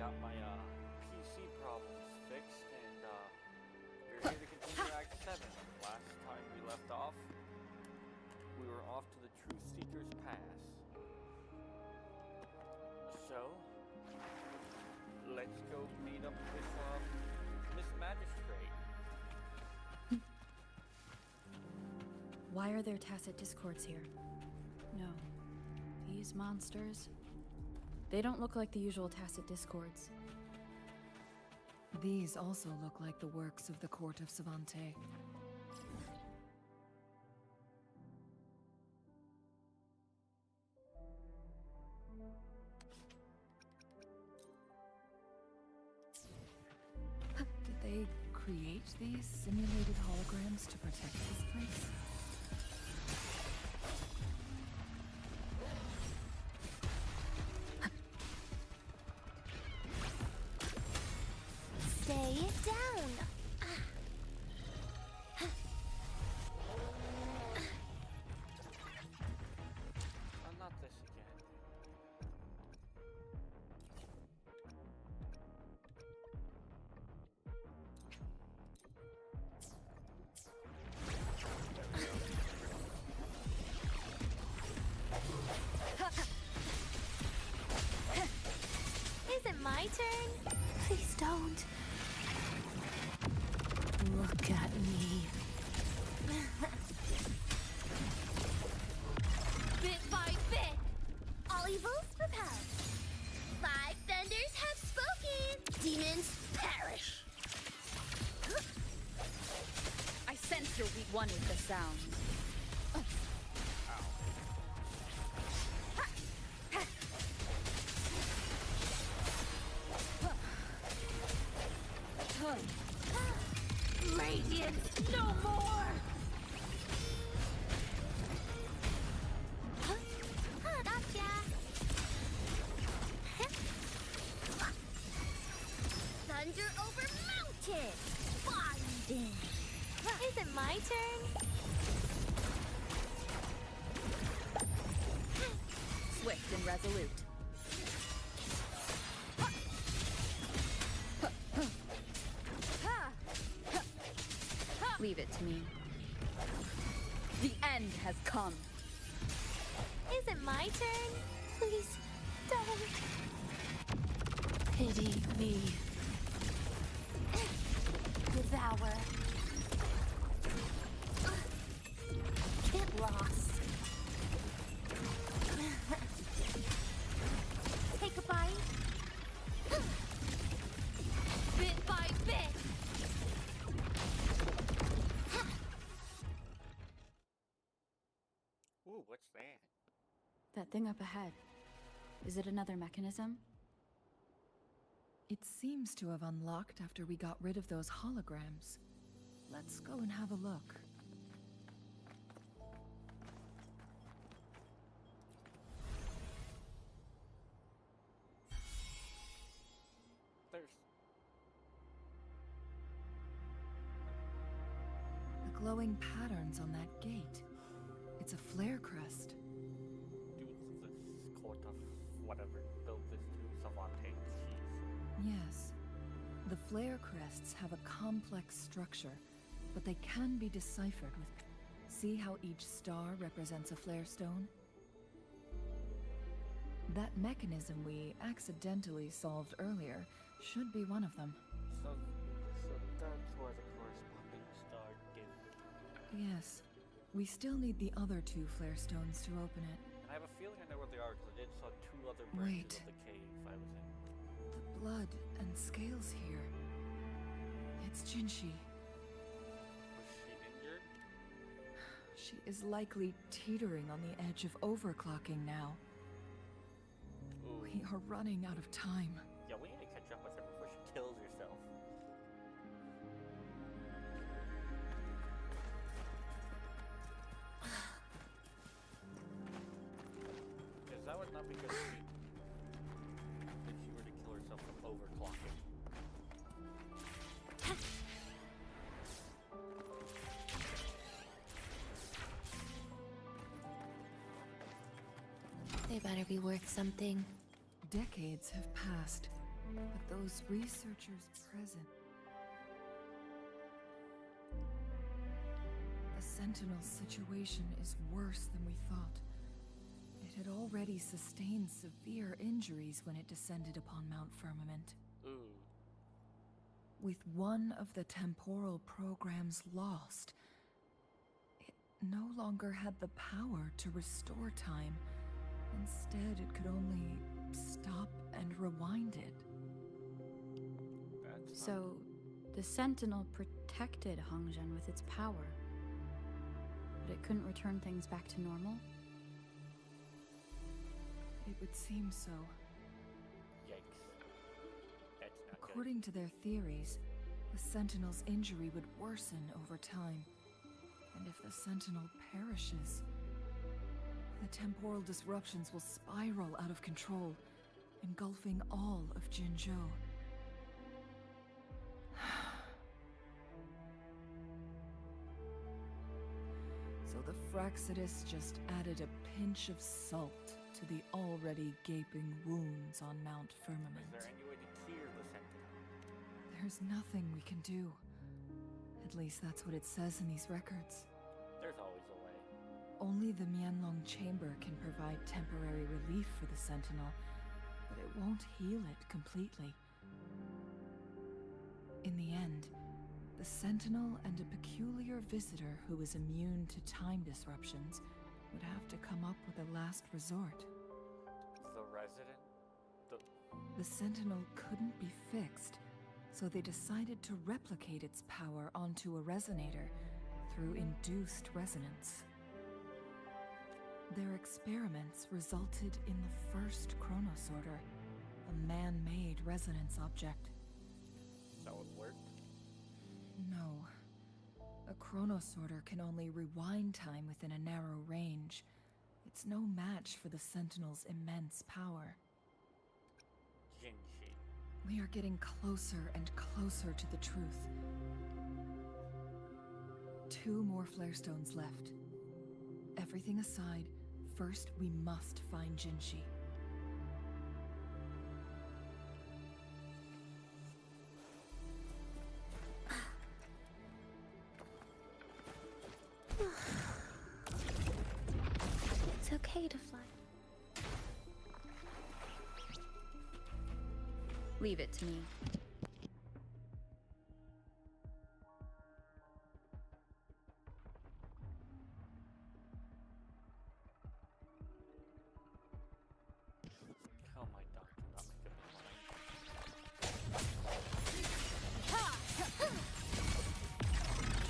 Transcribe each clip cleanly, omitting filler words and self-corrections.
got my PC problems fixed, and we're here to continue Act 7. Last time we left off, we were off to the Truth Seeker's Pass. So, let's go meet up with Miss Magistrate. Why are there tacit discords here? No. These monsters... They don't look like the usual tacit discords. These also look like the works of the court of Savante. Did they create these simulated holograms to protect this place? Stay down! Oh, not this again. Is it my turn? Please don't. Look at me. Bit by bit, all evils repelled. 5 thunders have spoken. Demons perish. I sense you're weak one with the sounds. Radiance, no more! Gotcha! Thunder over mountain! Binding! Is it my turn? Swift and resolute. Leave it to me. The end has come. Is it my turn? Please, don't. Pity me. Devour. Get lost. Take a bite. Bit by bit. Ooh, what's that? That thing up ahead. Is it another mechanism? It seems to have unlocked after we got rid of those holograms. Let's go and have a look. There's... The glowing patterns on that gate. It's a flare crest. Dude, this court of whatever built this to Savante. Jeez. Yes. The flare crests have a complex structure, but they can be deciphered with... See how each star represents a flare stone? That mechanism we accidentally solved earlier should be one of them. So that's where the corresponding star did. Yes. We still need the other 2 flare stones to open it. And I have a feeling I know where they are because I did saw 2 other branches Wait. of the cave I was in. The blood and scales here. It's Jinshi. Was she injured? She is likely teetering on the edge of overclocking now. Ooh. We are running out of time. Yeah, we need to catch up with her before she kills herself. Because that would not be good if she were to kill herself from overclocking. They better be worth something. Decades have passed. But those researchers present... The Sentinel's situation is worse than we thought. It had already sustained severe injuries when it descended upon Mount Firmament. Ooh. With one of the temporal programs lost, it no longer had the power to restore time. Instead, it could only stop and rewind it. That's So, the Sentinel protected Hongzhen with its power, but it couldn't return things back to normal? It would seem so. Yikes. That's not good. According to their theories, the Sentinel's injury would worsen over time. And if the Sentinel perishes, the temporal disruptions will spiral out of control, engulfing all of Jinzhou. So the Fraxidus just added a pinch of salt to the already gaping wounds on Mount Firmament. Is there any way to clear the Sentinel? There's nothing we can do. At least that's what it says in these records. There's always a way. Only the Mianlong chamber can provide temporary relief for the Sentinel, but it won't heal it completely. In the end, the Sentinel and a peculiar visitor who is immune to time disruptions would have to come up with a last resort. The resident? The Sentinel couldn't be fixed, so they decided to replicate its power onto a resonator through induced resonance. Their experiments resulted in the first chronosorter, a man-made resonance object. So it worked? No. A chronosorter can only rewind time within a narrow range. It's no match for the Sentinel's immense power. Jinshi. We are getting closer and closer to the truth. 2 more flare stones left. Everything aside, first we must find Jinshi. It's okay to fly. Leave it to me. Oh my doctor, not my goodness.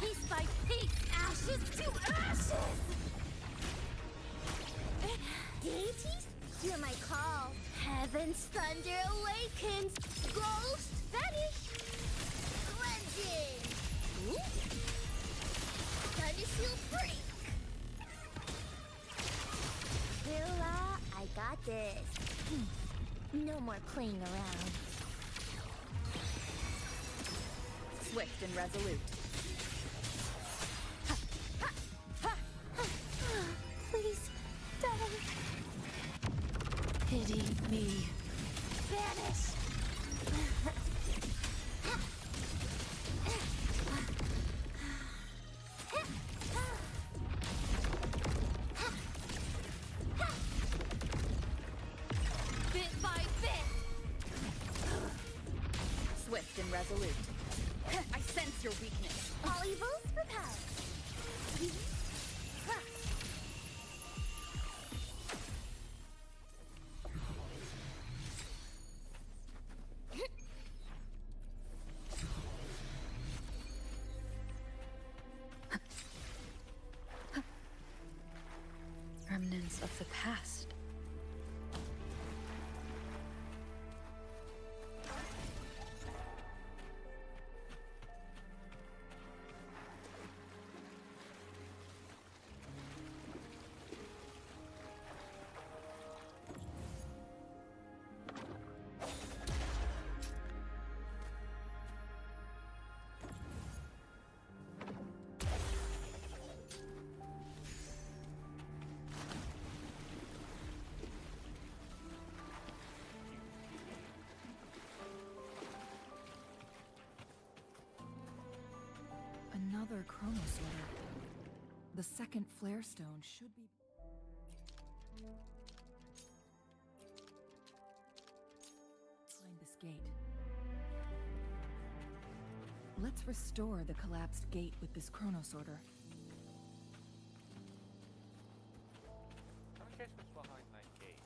Piece by piece, ashes to ashes! Deities, hear my call. Heaven's thunder awakens. Ghost vanish. Legend. Thunder seal break. Villa, I got this. No more playing around. Swift and resolute. Please, don't. Pity me. Vanish! Bit by bit. Swift and resolute. I sense your weakness. All evils repelled. Remnants of the past. Another chronosorter. The second flare stone should be... behind this gate. Let's restore the collapsed gate with this chronosorter. I'm curious what's behind that gate.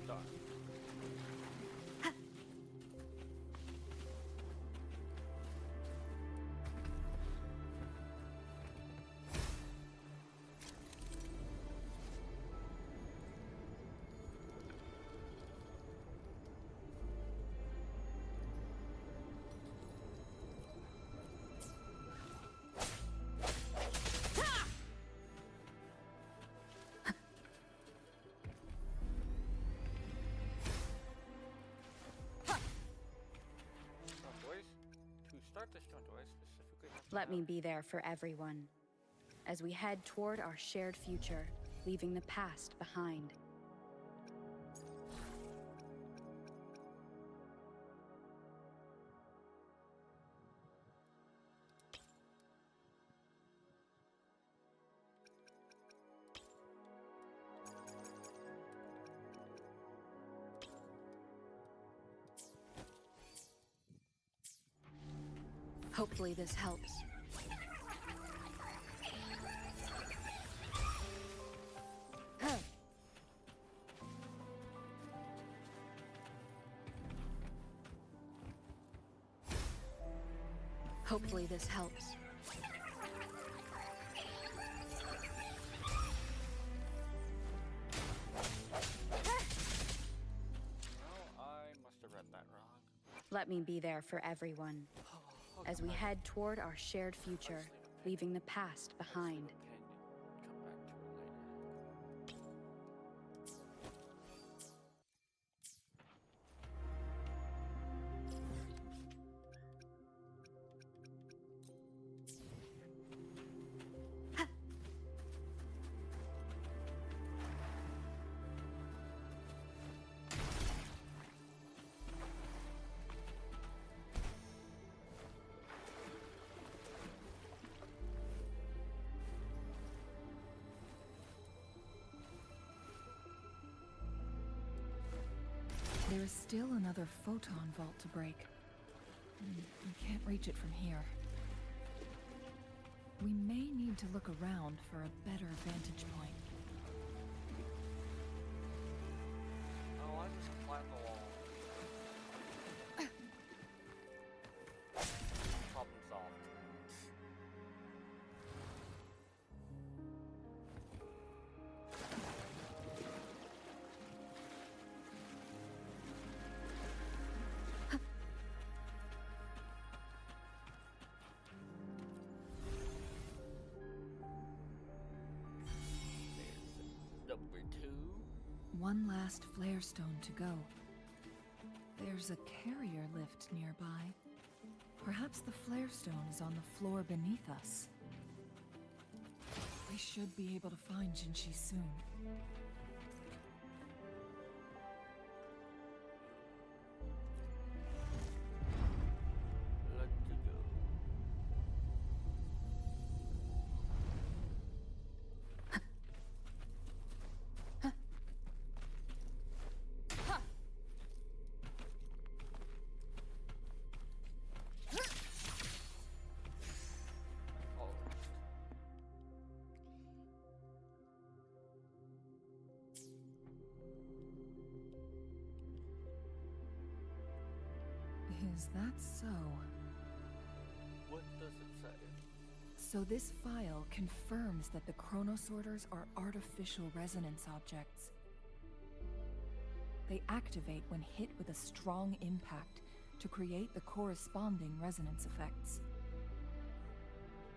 Done. Start this joint, do I specifically have to Let me have- be there for everyone. As we head toward our shared future, leaving the past behind. Hopefully this helps. Hopefully this helps. No, I must have read that wrong. Let me be there for everyone. As we head toward our shared future, leaving the past behind. Come back to it later. There is still another photon vault to break. We can't reach it from here. We may need to look around for a better vantage point. Oh, I just climbed the wall. Problem solved. There's number 2. One last flare stone to go. There's a carrier lift nearby. Perhaps the flare stone is on the floor beneath us. We should be able to find Jinshi soon. Let's go. Almost. Is that so? What does it say? So this file confirms that the chronosorters are artificial resonance objects. They activate when hit with a strong impact to create the corresponding resonance effects.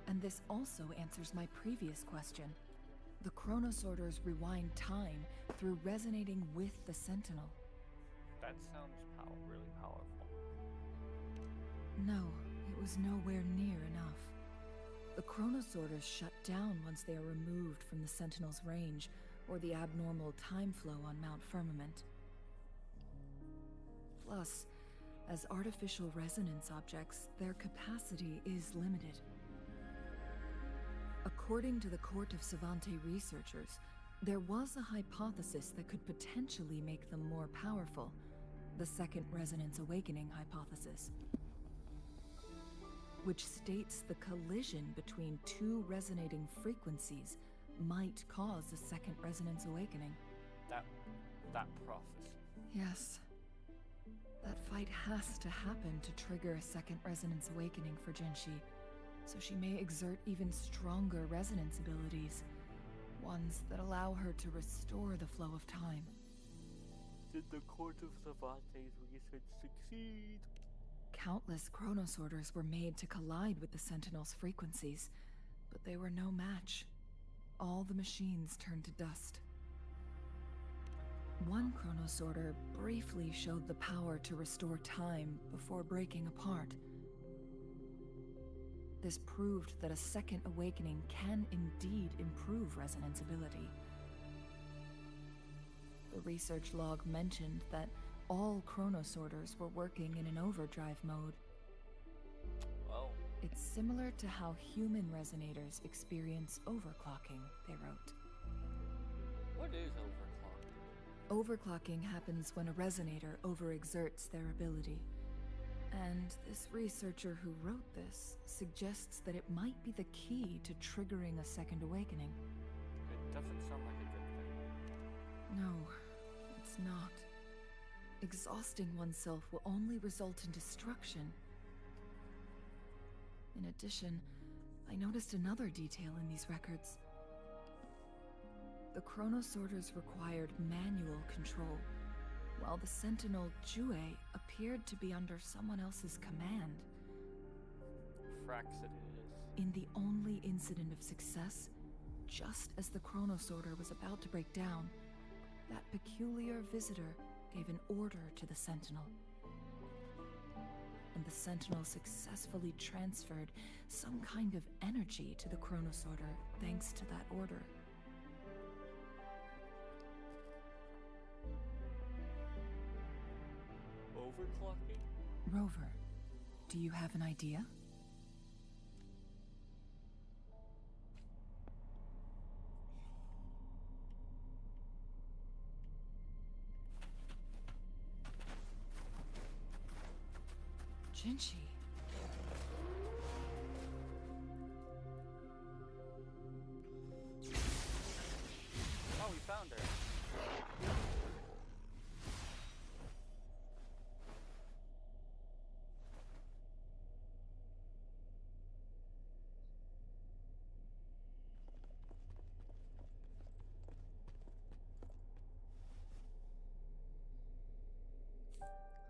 And this also answers my previous question. The chronosorters rewind time through resonating with the Sentinel. That sounds really powerful. No, it was nowhere near enough. The chronosorters shut down once they are removed from the Sentinel's range, or the abnormal time flow on Mount Firmament. Plus, as artificial resonance objects, their capacity is limited. According to the Court of Savante researchers, there was a hypothesis that could potentially make them more powerful, the Second Resonance Awakening hypothesis, which states the collision between two resonating frequencies might cause a Second Resonance Awakening. That prophecy. Yes. That fight has to happen to trigger a Second Resonance Awakening for Jinshi, so she may exert even stronger resonance abilities, ones that allow her to restore the flow of time. Did the Court of Savante's research succeed? Countless chronosorters were made to collide with the Sentinel's frequencies, but they were no match. All the machines turned to dust. One chronosorter briefly showed the power to restore time before breaking apart. This proved that a second awakening can indeed improve resonance ability. The research log mentioned that all chronosorters were working in an overdrive mode. Well, It's similar to how human resonators experience overclocking, they wrote. what is overclock? Overclocking happens when a resonator overexerts their ability. And this researcher who wrote this suggests that it might be the key to triggering a second awakening. It doesn't sound like a good thing. No, it's not. Exhausting oneself will only result in destruction. In addition, I noticed another detail in these records. The chronosorters required manual control, while the Sentinel Jue appeared to be under someone else's command. Fraxit it is. In the only incident of success, just as the chronosorter was about to break down, that peculiar visitor gave an order to the Sentinel. And the Sentinel successfully transferred some kind of energy to the chronosorter thanks to that order. Overclocking? Rover, do you have an idea? Jinshi. Oh, we found her.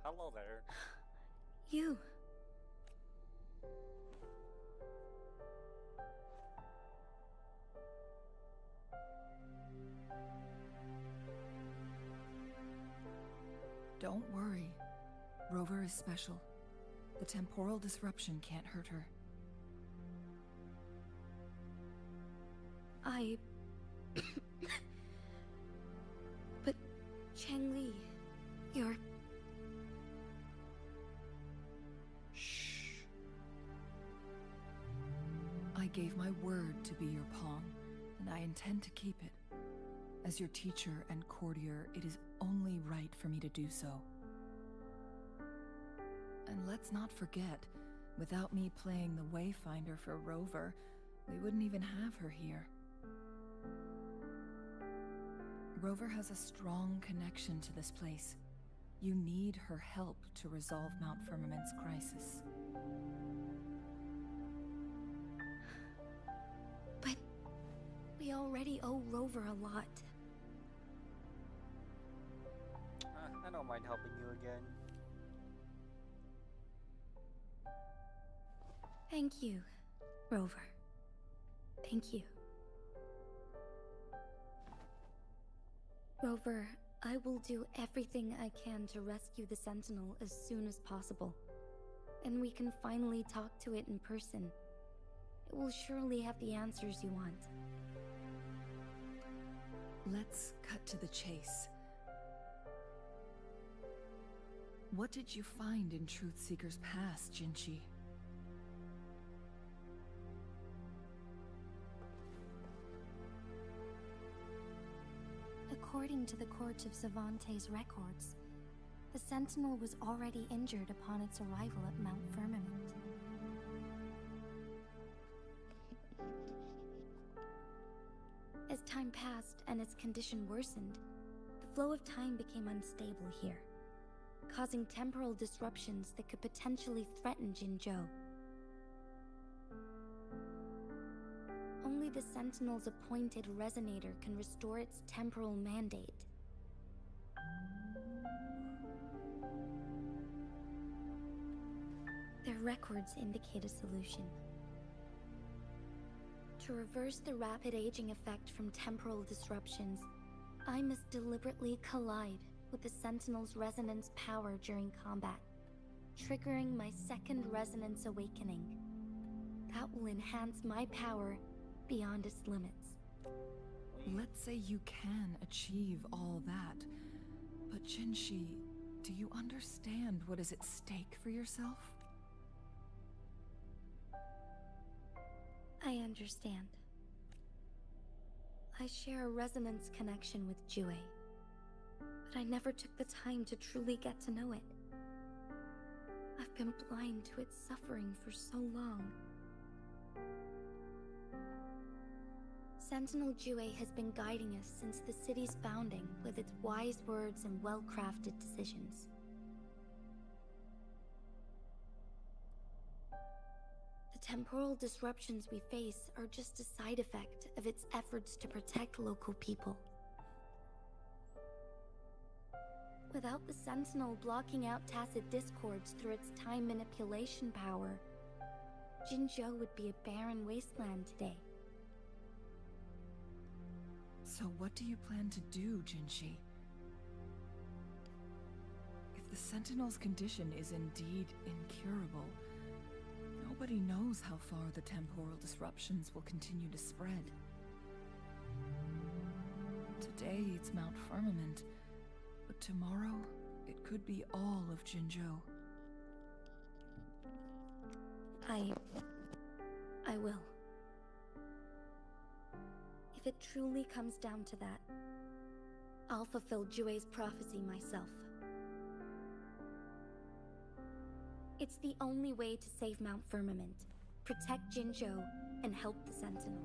Hello there. You. Don't worry. Rover is special. The temporal disruption can't hurt her. But Changli, you're... Shh. I gave my word to be your pawn, and I intend to keep it. As your teacher and courtier, it is only right for me to do so. And let's not forget, without me playing the Wayfinder for Rover, we wouldn't even have her here. Rover has a strong connection to this place. You need her help to resolve Mount Firmament's crisis. But we already owe Rover a lot. I don't mind helping you again. Thank you, Rover. Thank you. Rover, I will do everything I can to rescue the Sentinel as soon as possible. And we can finally talk to it in person. will surely have the answers you want. Let's cut to the chase. What did you find in Truthseeker's past, Jinshi? According to the Court of Savante's records, the Sentinel was already injured upon its arrival at Mount Firmament. As time passed and its condition worsened, the flow of time became unstable here, causing temporal disruptions that could potentially threaten Jinzhou. Only the Sentinel's appointed resonator can restore its temporal mandate. Their records indicate a solution. To reverse the rapid aging effect from temporal disruptions, I must deliberately collide with the Sentinel's resonance power during combat, triggering my second resonance awakening. That will enhance my power beyond its limits. Let's say you can achieve all that, but Jinshi, do you understand what is at stake for yourself? I understand. I share a resonance connection with Jue, but I never took the time to truly get to know it. I've been blind to its suffering for so long. Sentinel Jue has been guiding us since the city's founding with its wise words and well-crafted decisions. The temporal disruptions we face are just a side effect of its efforts to protect local people. Without the Sentinel blocking out tacit discords through its time manipulation power, Jinzhou would be a barren wasteland today. So what do you plan to do, Jinshi? If the Sentinel's condition is indeed incurable, nobody knows how far the temporal disruptions will continue to spread. Today it's Mount Firmament, but tomorrow it could be all of Jinzhou. I will. If it truly comes down to that, I'll fulfill Jue's prophecy myself. It's the only way to save Mount Firmament, protect Jinzhou, and help the Sentinel.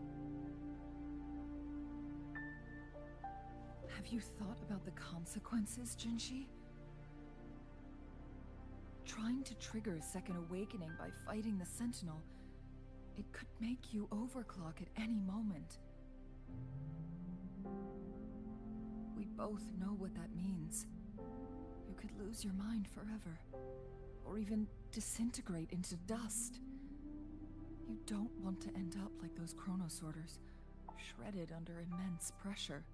Have you thought about the consequences, Jinshi? Trying to trigger a second awakening by fighting the Sentinel, it could make you overclock at any moment. We both know what that means. You could lose your mind forever, or even disintegrate into dust. You don't want to end up like those chronosorters, shredded under immense pressure.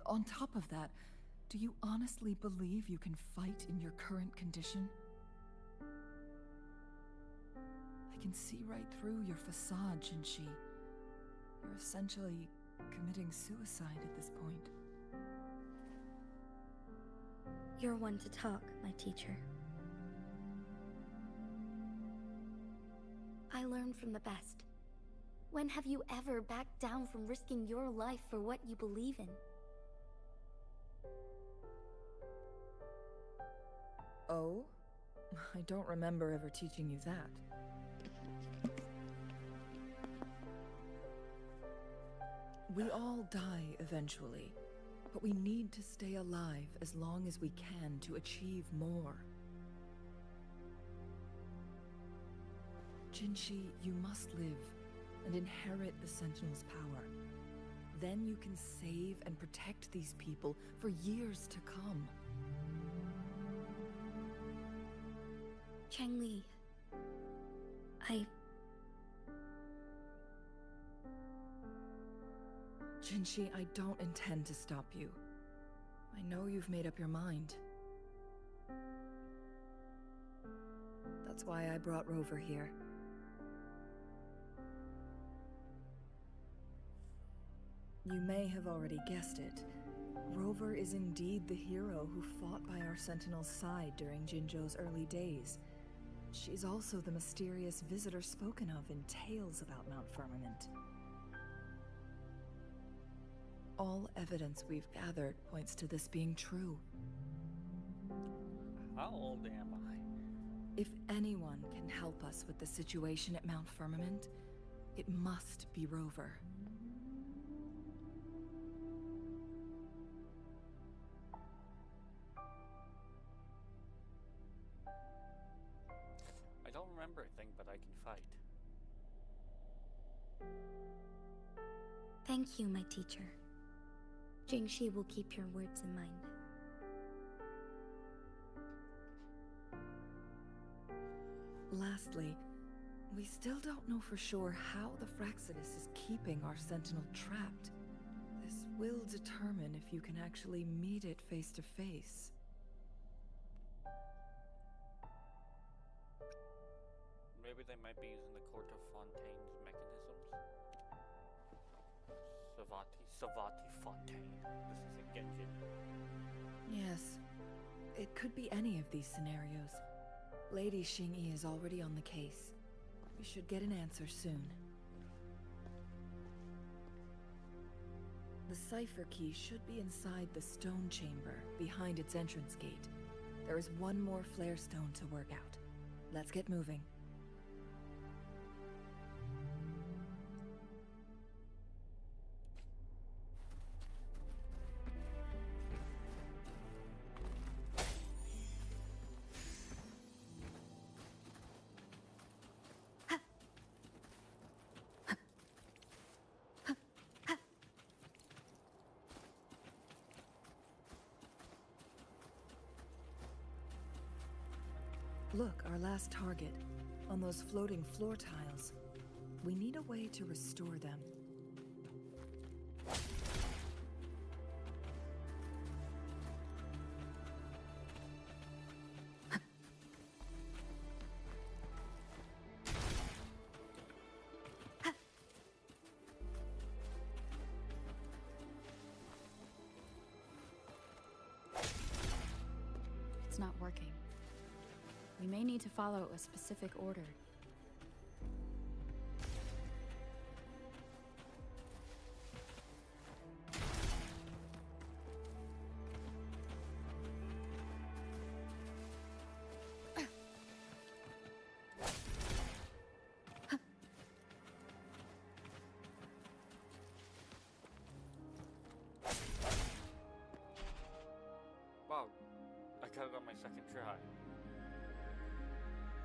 On top of that, do you honestly believe you can fight in your current condition? I can see right through your facade, Jinshi. You're essentially committing suicide at this point. You're one to talk, my teacher. I learn from the best. When have you ever backed down from risking your life for what you believe in? Oh? I don't remember ever teaching you that. We all die eventually, but we need to stay alive as long as we can to achieve more. Jinshi, you must live and inherit the Sentinel's power. Then you can save and protect these people for years to come. Changli, Jinshi, I don't intend to stop you. I know you've made up your mind. That's why I brought Rover here. You may have already guessed it. Rover is indeed the hero who fought by our Sentinel's side during Jinzhou's early days. She's also the mysterious visitor spoken of in tales about Mount Firmament. All evidence we've gathered points to this being true. How old am I? If anyone can help us with the situation at Mount Firmament, it must be Rover. I don't remember a thing, but I can fight. Thank you, my teacher. Jingxi will keep your words in mind. Lastly, we still don't know for sure how the Fraxidus is keeping our Sentinel trapped. This will determine if you can actually meet it face to face. Maybe they might be using the Court of Fontaine's mechanisms. Savati Fontaine. This is a Genjin. Yes, it could be any of these scenarios. Lady Xingyi is already on the case. We should get an answer soon. The cipher key should be inside the stone chamber, behind its entrance gate. There is one more flare stone to work out. Let's get moving. Look, our last target. On those floating floor tiles. We need a way to restore them. It's not working. We may need to follow a specific order. Wow, I got it on my second try.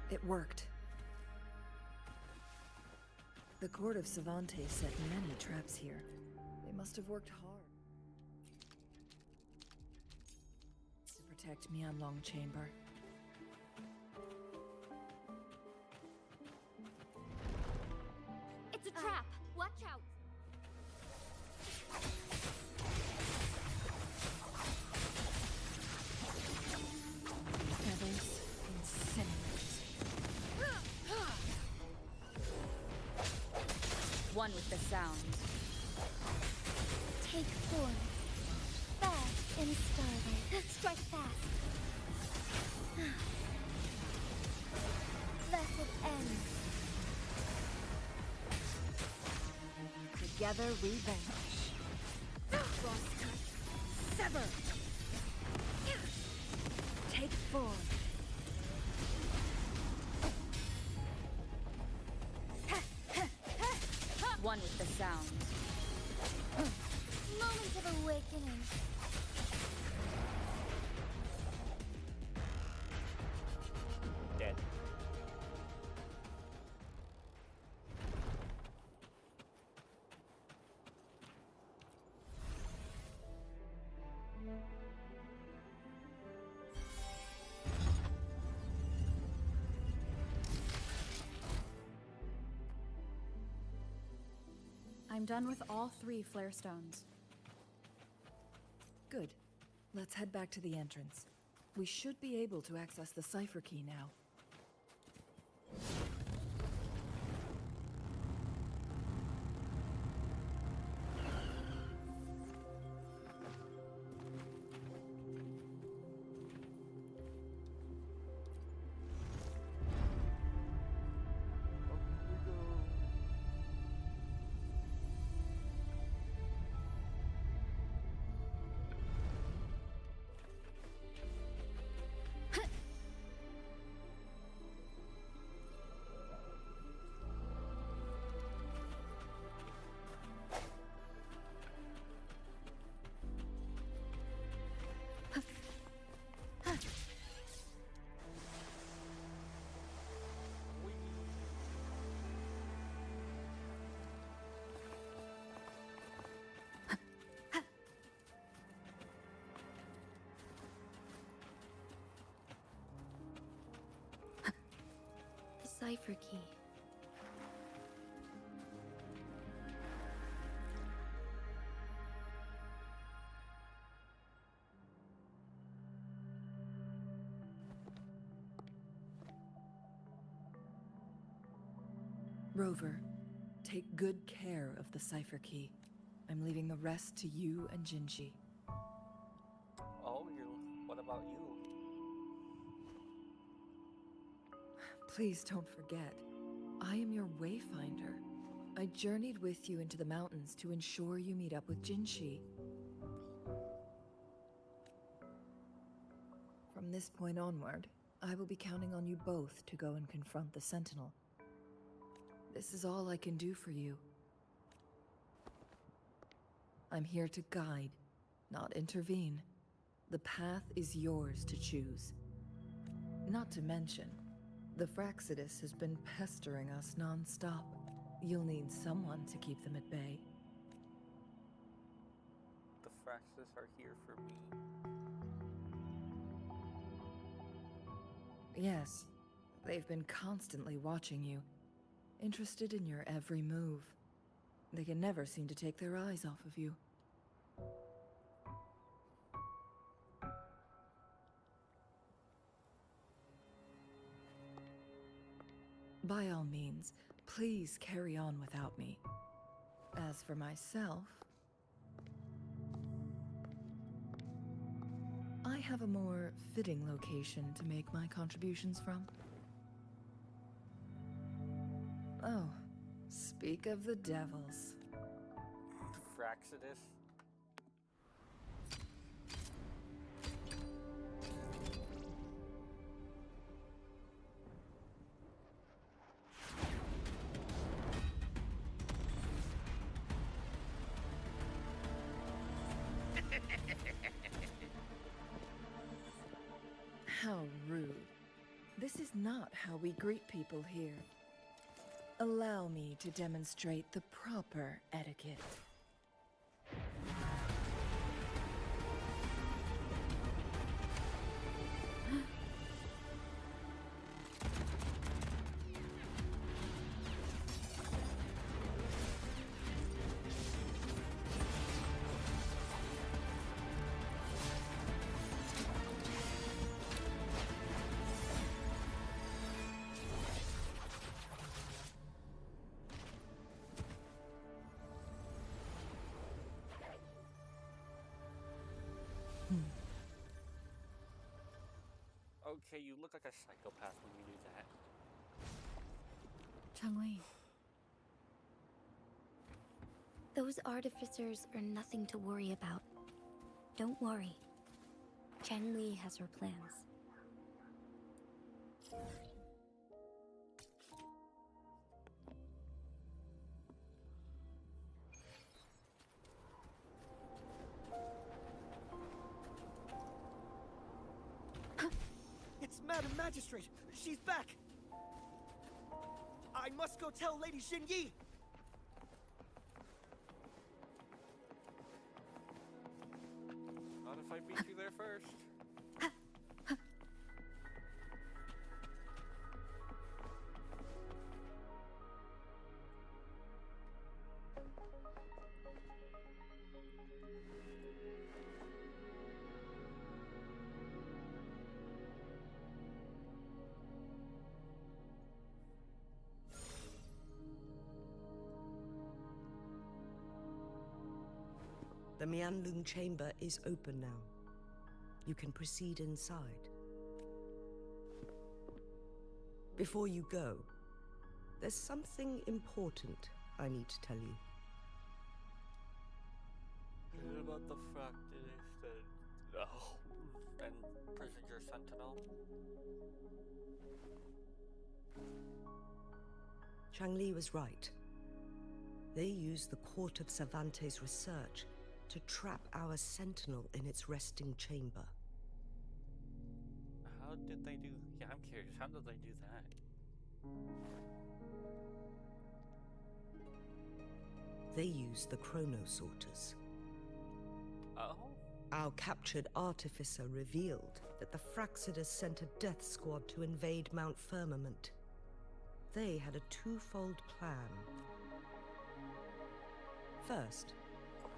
It worked. The court of Cervantes set many traps here. They must have worked hard to protect Huanglong Chamber. It's a trap! Watch out! Feathers incinerate. One with the sound. Take form. Fast and startled. Strike fast. Let it end. Together we vanish. Crosscut. Sever. Take form. One with the sound. Moment of awakening. Dead. I'm done with all 3 flare stones. Good. Let's head back to the entrance. We should be able to access the cipher key now. cipher key. Rover, take good care of the cipher key. I'm leaving the rest to you and Jinji. Oh, what about you? Please don't forget, I am your wayfinder. I journeyed with you into the mountains to ensure you meet up with Jinshi. From this point onward, I will be counting on you both to go and confront the Sentinel. This is all I can do for you. I'm here to guide, not intervene. The path is yours to choose. Not to mention, the Fraxidus has been pestering us non-stop. You'll need someone to keep them at bay. The Fraxis are here for me. Yes, they've been constantly watching you, interested in your every move. They can never seem to take their eyes off of you. By all means, please carry on without me. As for myself, I have a more fitting location to make my contributions from. Oh, speak of the devils. Fraxidus? How rude. This is not how we greet people here. Allow me to demonstrate the proper etiquette. Okay, you look like a psychopath when you do that. Changli. Those artificers are nothing to worry about. Don't worry. Changli has her plans. It's Madam Magistrate! She's back! I must go tell Lady Xinyi! Not if I beat you there first. The Mianlung chamber is open now. You can proceed inside. Before you go, there's something important I need to tell you. About the Fraxidus and Prisoner Sentinel. Changli was right. They used the Court of Cervantes' research to trap our Sentinel in its resting chamber. How did they do? Yeah, I'm curious. How did they do that? They used the chronosorters. Oh? Our captured artificer revealed that the Fraxidus sent a death squad to invade Mount Firmament. they had a twofold plan. First,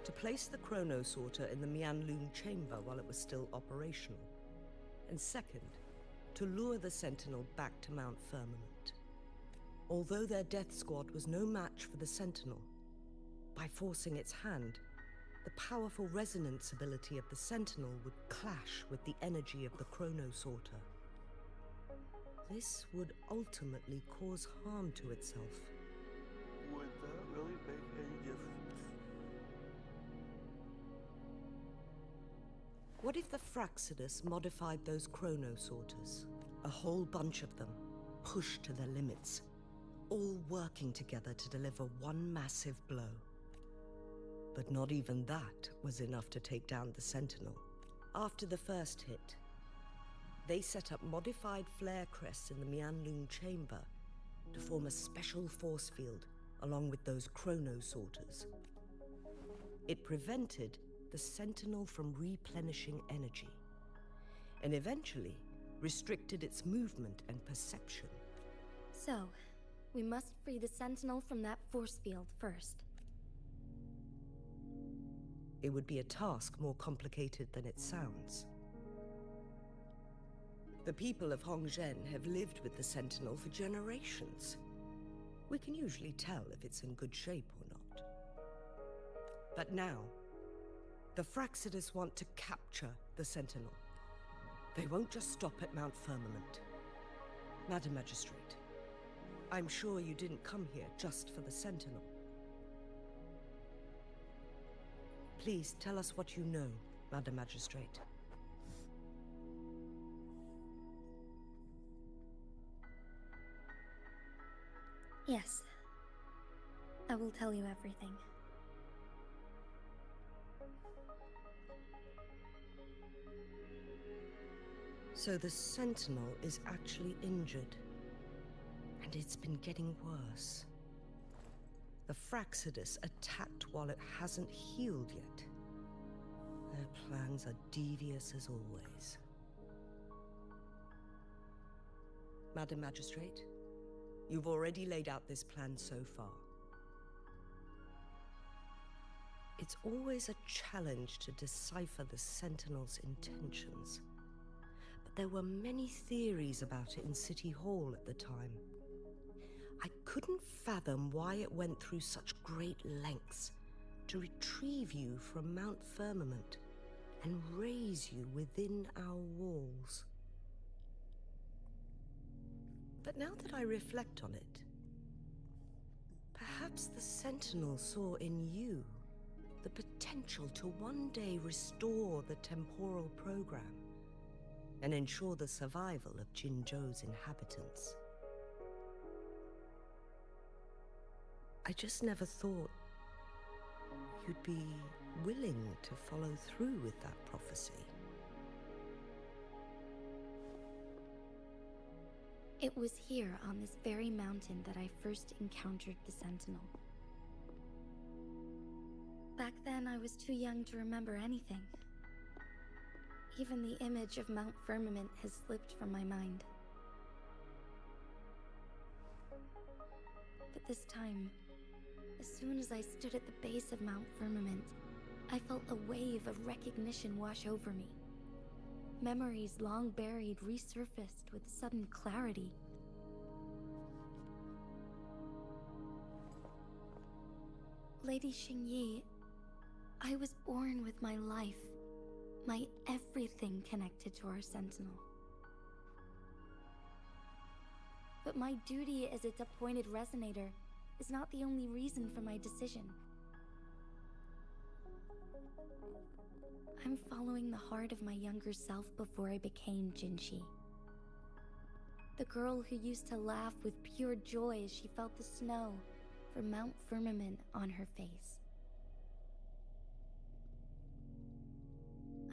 to place the chrono sorter in the Mianlun chamber while it was still operational. And second, to lure the Sentinel back to Mount Firmament. Although their death squad was no match for the Sentinel, by forcing its hand, the powerful resonance ability of the Sentinel would clash with the energy of the chrono sorter. This would ultimately cause harm to itself. Would that really make any difference? What if the Fraxidus modified those chrono sorters? A whole bunch of them, pushed to their limits, all working together to deliver one massive blow. But not even that was enough to take down the Sentinel. After the first hit, they set up modified flare crests in the Mianlun chamber to form a special force field along with those chrono sorters. It prevented the Sentinel from replenishing energy, and eventually restricted its movement and perception. So, we must free the Sentinel from that force field first. It would be a task more complicated than it sounds. The people of Hongzhen have lived with the Sentinel for generations. We can usually tell if it's in good shape or not. But now, the Fraxidus want to capture the Sentinel. They won't just stop at Mount Firmament. Madam Magistrate, I'm sure you didn't come here just for the Sentinel. Please tell us what you know, Madam Magistrate. Yes. I will tell you everything. So the Sentinel is actually injured. And it's been getting worse. The Fraxidus attacked while it hasn't healed yet. Their plans are devious as always. Madam Magistrate, you've already laid out this plan so far. It's always a challenge to decipher the Sentinel's intentions. But there were many theories about it in City Hall at the time. I couldn't fathom why it went through such great lengths to retrieve you from Mount Firmament and raise you within our walls. But now that I reflect on it, perhaps the Sentinel saw in you the potential to one day restore the temporal program and ensure the survival of Jinzhou's inhabitants. I just never thought you'd be willing to follow through with that prophecy. It was here on this very mountain that I first encountered the Sentinel. Back then, I was too young to remember anything. Even the image of Mount Firmament has slipped from my mind. But this time, as soon as I stood at the base of Mount Firmament, I felt a wave of recognition wash over me. Memories long buried resurfaced with sudden clarity. Lady Xingyi, I was born with my life, my everything connected to our Sentinel. But my duty as its appointed resonator is not the only reason for my decision. I'm following the heart of my younger self before I became Jinshi. The girl who used to laugh with pure joy as she felt the snow from Mount Firmament on her face.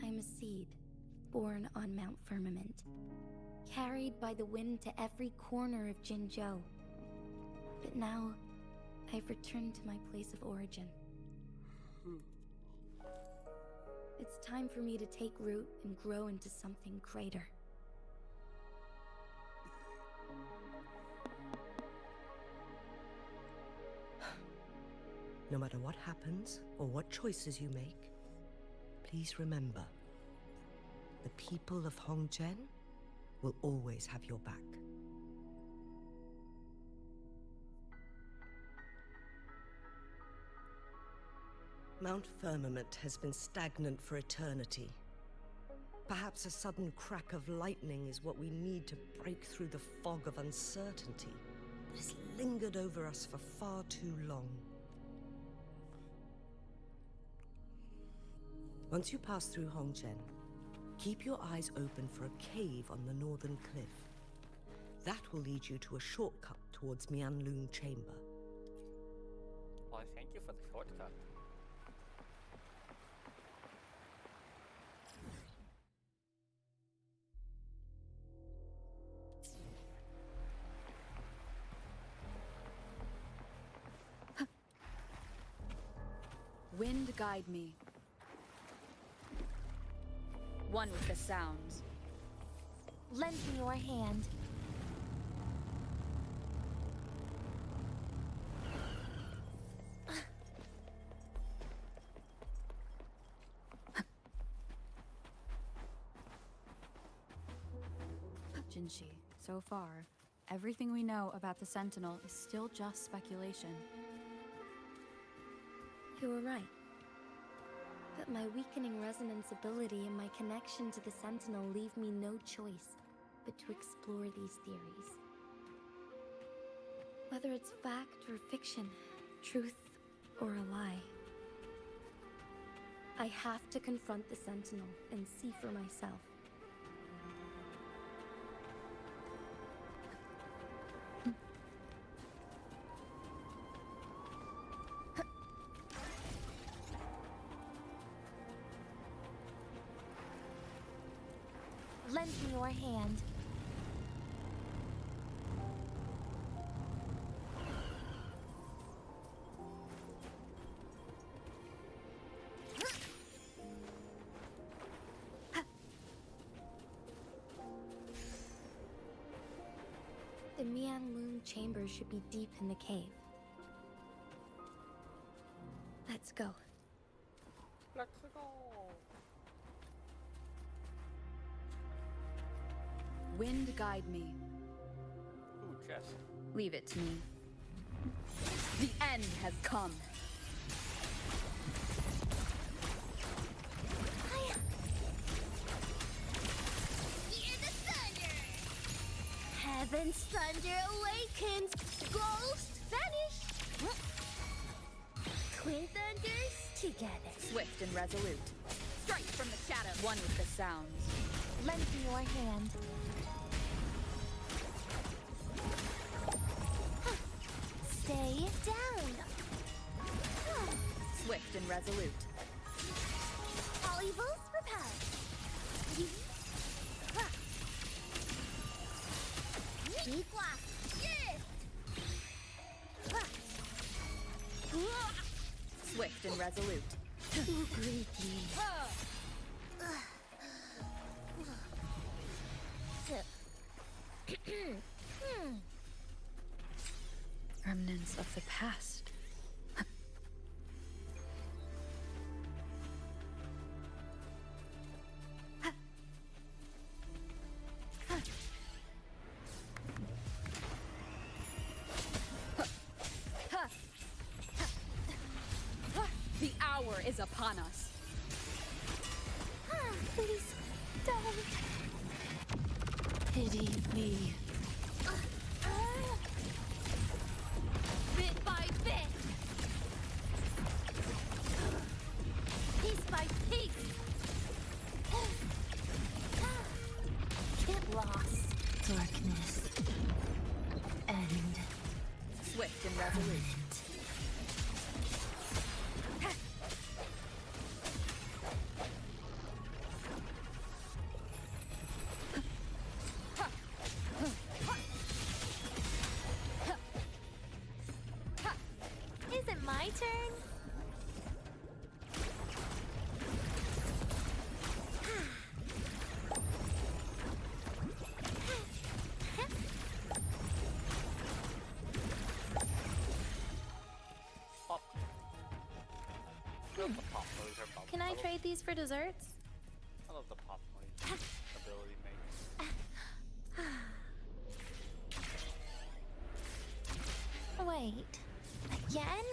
I'm a seed, born on Mount Firmament, carried by the wind to every corner of Jinzhou. But now, I've returned to my place of origin. It's time for me to take root and grow into something greater. No matter what happens or what choices you make, please remember, the people of Hongzhen will always have your back. Mount Firmament has been stagnant for eternity. Perhaps a sudden crack of lightning is what we need to break through the fog of uncertainty that has lingered over us for far too long. Once you pass through Hongzhen, keep your eyes open for a cave on the northern cliff. That will lead you to a shortcut towards Mianlun Chamber. Well, thank you for the shortcut. Wind guide me. One with the sounds. Lend me your hand. Jinshi, so far, everything we know about the Sentinel is still just speculation. You were right. But my weakening resonance ability and my connection to the Sentinel leave me no choice but to explore these theories. Whether it's fact or fiction, truth or a lie. I have to confront the Sentinel and see for myself. Lend me your hand. The Mianlun chamber should be deep in the cave. Let's go. Let's go. Wind guide me. Ooh, chess. Leave it to me. The end has come. Hear the thunder! Heaven's thunder awakens! Ghost vanish! Twin thunders together. Swift and resolute. Strike from the shadow. One with the sounds. Lend me your hand. Stay down. Swift and resolute. All evils repelled. Swift and resolute. Too greatly. Remnants of the past. The hour is upon us. Please, don't. Pity me. Bit by bit. Piece by piece. Get lost. Darkness. End. Swift and resolute. Is it my turn? Up. love the pop noise or bubble. Can I trade these for desserts? I love the pop noise ability makes. Wait. Again?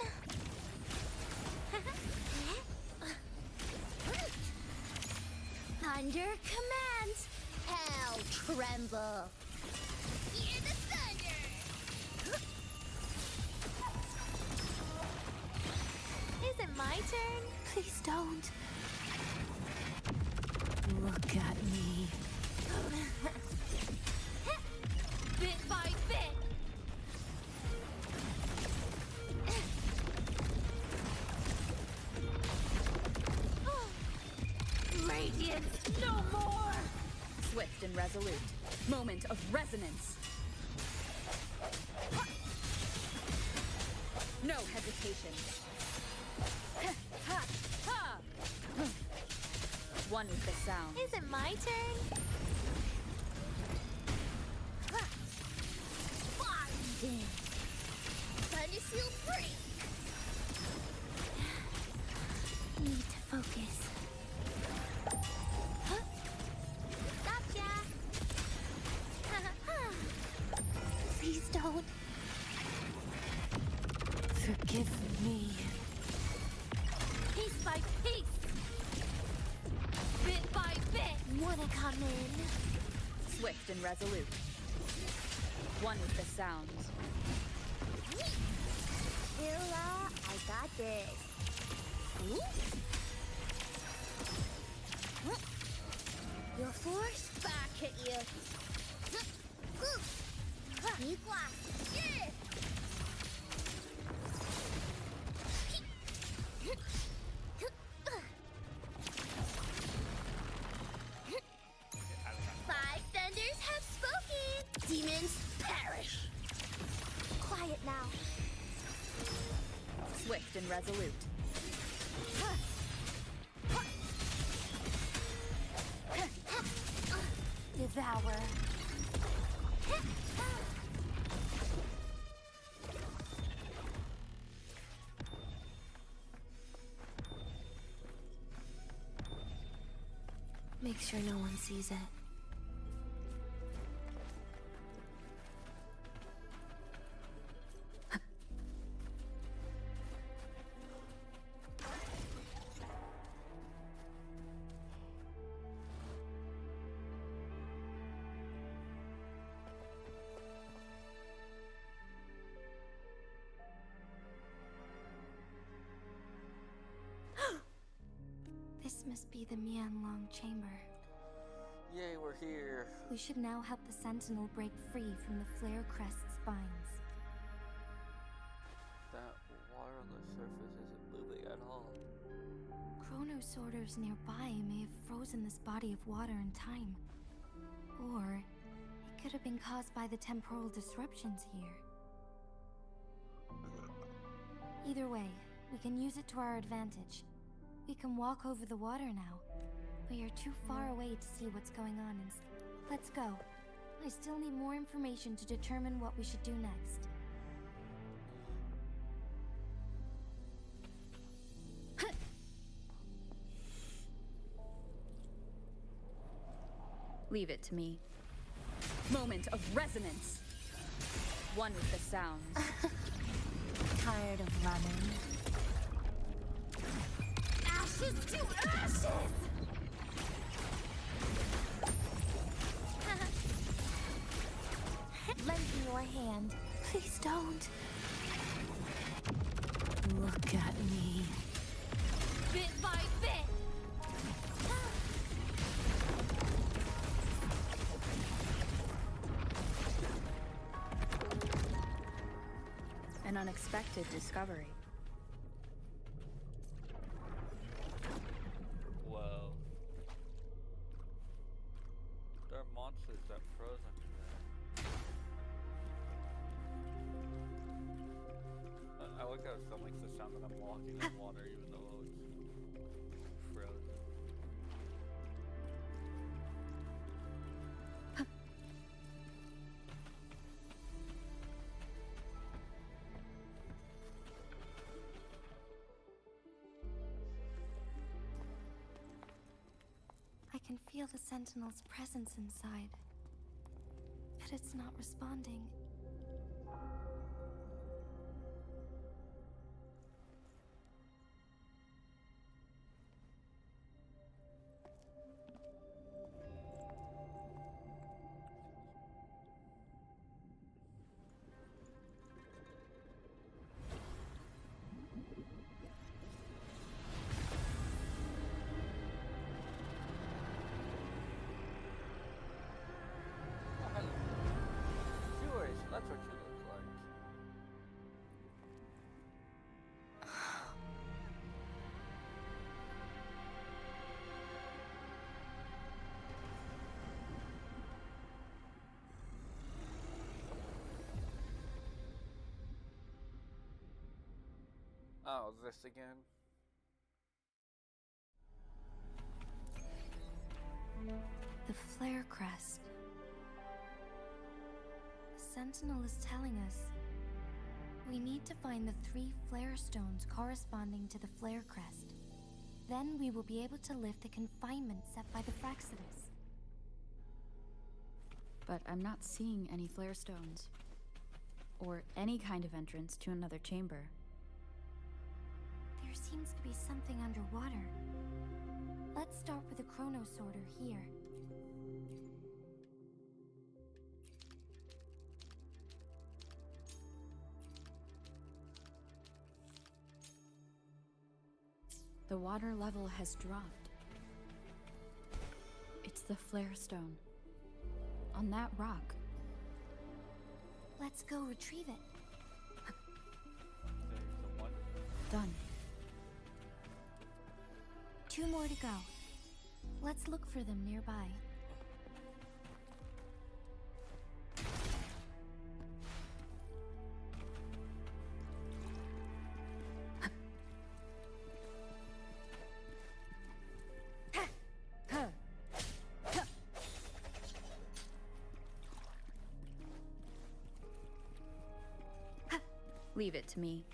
Under command! Hell tremble! Hear the thunder! Is it my turn? Please don't. Look at me. Bit by bit! Radiance, no more! Swift and resolute. Moment of resonance. No hesitation. One with the sound. Is it my turn? Find it! Thunder seal free! Need to focus. Gotcha! Please don't. Forgive me. Piece by piece! Bit by bit! Wanna come in? Swift and resolute. One with the sound. Illa, I got this. Ooh. Your force back at you. Be quiet. Yeah. Five thunders have spoken. Demons perish. Quiet now. Swift and resolute. Devour. Make sure no one sees it. This must be the huanglong chamber. Yay, we're here. We should now help the Sentinel break free from the Flare Crest's spines. That water on the surface isn't moving at all. Chronosorters nearby may have frozen this body of water in time. Or it could have been caused by the temporal disruptions here. Either way, we can use it to our advantage. We can walk over the water now. We are too far away to see what's going on. Let's go. I still need more information to determine what we should do next. Leave it to me. Moment of resonance. One with the sounds. Tired of running? Ashes to ashes! Lend me your hand. Please don't. Look at me. Bit by bit! An unexpected discovery. Whoa. There are monsters that froze under there. I like how it still makes the sound that I'm walking in water even though it's frozen. can feel the Sentinel's presence inside. But it's not responding. Sure, so that's what you look like. Oh, this again? The flare crest. The Sentinel is telling us we need to find the 3 flare stones corresponding to the flare crest. Then we will be able to lift the confinement set by the Fraxidus. But I'm not seeing any flare stones. Or any kind of entrance to another chamber. There seems to be something underwater. Let's start with the chronosorter here. The water level has dropped. It's the flare stone. On that rock. Let's go retrieve it. There's the one. Done. 2 more to go. Let's look for them nearby. Leave it to me.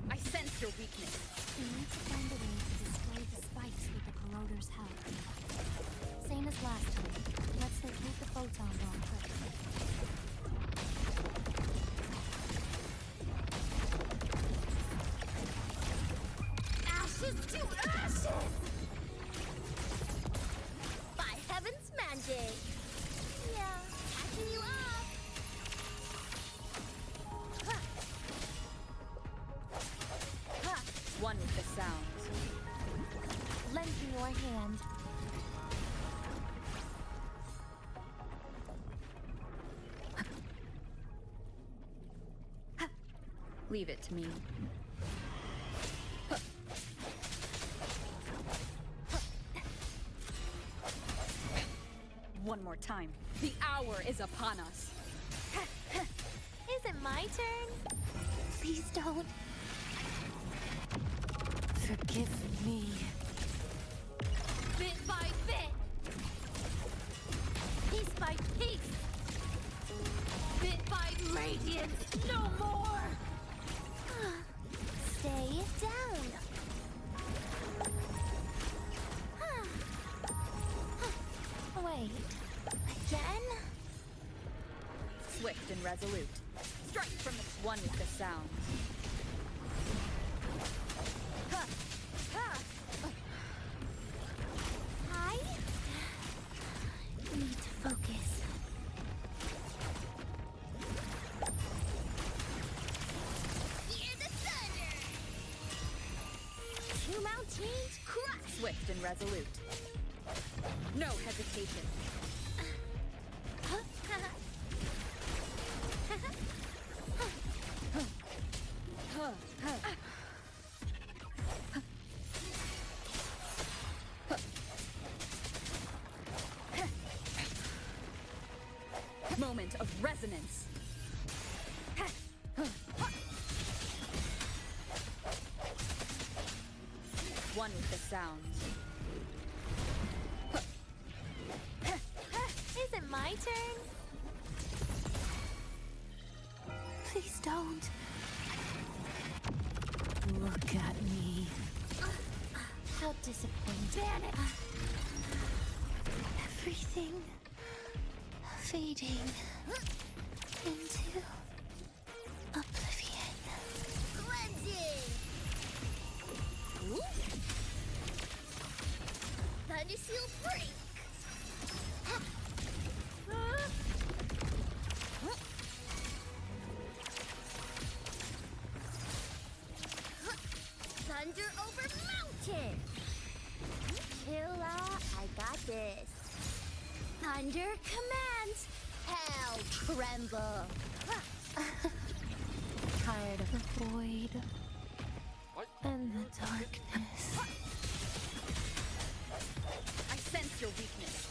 I sense your weakness. We need to find a way to destroy the spikes with the corroder's help. Same as last time. Let's locate the photon bomb first. Ashes to ashes! By heaven's magic! Yeah, catching you up! One with the sounds. Lend me your hand. Leave it to me. One more time. The hour is upon us. Is it my turn? Please don't. Forgive me. Bit by bit! Piece by piece! Bit by radiance! No more! Stay down. Wait. Again? Swift and resolute. Strike from the one with the sounds. I need to focus. Hear the thunder! 2 mountains Crush! Swift and resolute. No hesitation. Moment of resonance. One with the sounds. Is it my turn? Please don't. Look at me. How disappointing. Damn it! Everything fading into oblivion. Cleansing! Ooh. Thunder Seal break! Thunder over mountain! Chilla, I got this. Thunder command! Hell tremble! Tired of the void What? and the darkness. I sense your weakness.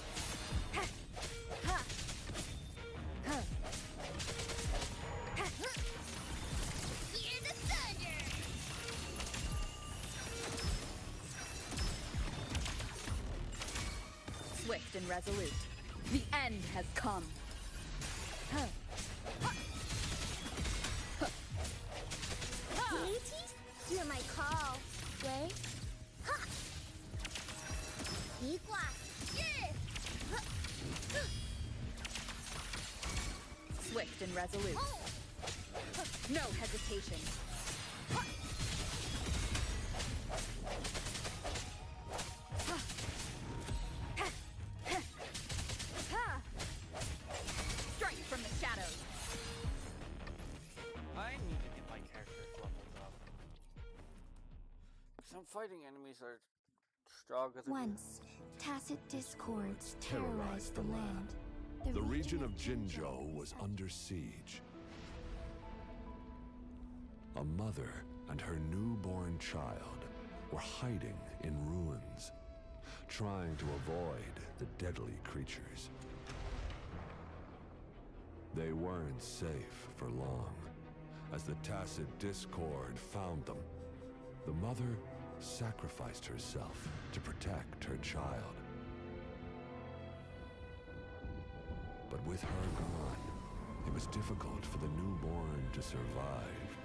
Hear the thunder! Swift and resolute. The end has come. Deities, hear my call. Way? Ha! Equa! Yeah! Swift and resolute. Oh! No hesitation. Strike from the shadows. I need to get my characters leveled up. Because I'm fighting enemies that are stronger than me. Once, tacit discords terrorized the land. The region of Jinzhou was under siege. A mother and her newborn child were hiding in ruins, trying to avoid the deadly creatures. They weren't safe for long, as the tacit discord found them. The mother sacrificed herself to protect her child. But with her gone, it was difficult for the newborn to survive.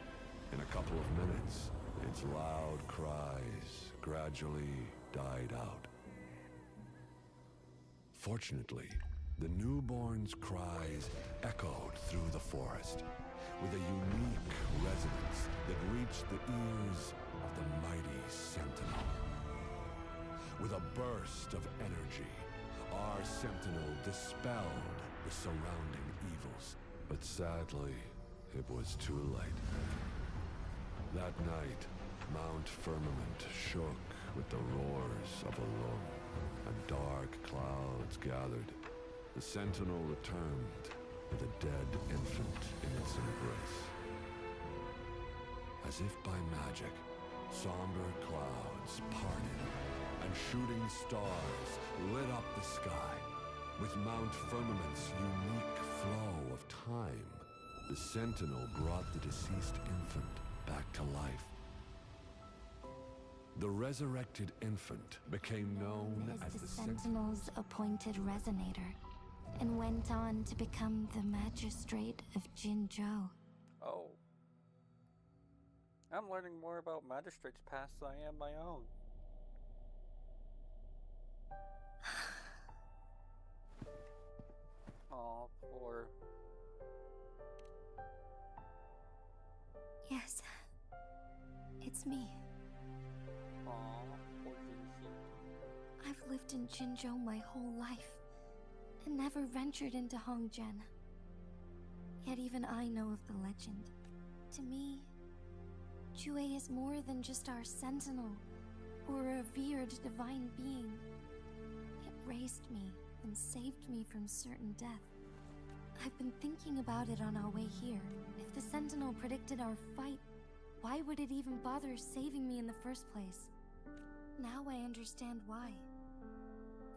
In a couple of minutes, its loud cries gradually died out. Fortunately, the newborn's cries echoed through the forest with a unique resonance that reached the ears of the mighty Sentinel. With a burst of energy, our Sentinel dispelled the surrounding evils. But sadly, it was too late. That night, Mount Firmament shook with the roars of a lung, and dark clouds gathered. The Sentinel returned with a dead infant in its embrace. As if by magic, somber clouds parted, and shooting stars lit up the sky. With Mount Firmament's unique flow of time, the Sentinel brought the deceased infant back to life. The resurrected infant became known as the Sentinel's appointed resonator, and went on to become the magistrate of Jinzhou. Oh. I'm learning more about Magistrate's past than I am my own. Aw, poor. Yes, it's me. Aw, poor Jinxie. I've lived in Jinzhou my whole life, and never ventured into Hongjian. Yet even I know of the legend. To me, Jue is more than just our sentinel, or a revered divine being. It raised me and saved me from certain death. I've been thinking about it on our way here. If the sentinel predicted our fight, why would it even bother saving me in the first place? Now I understand why.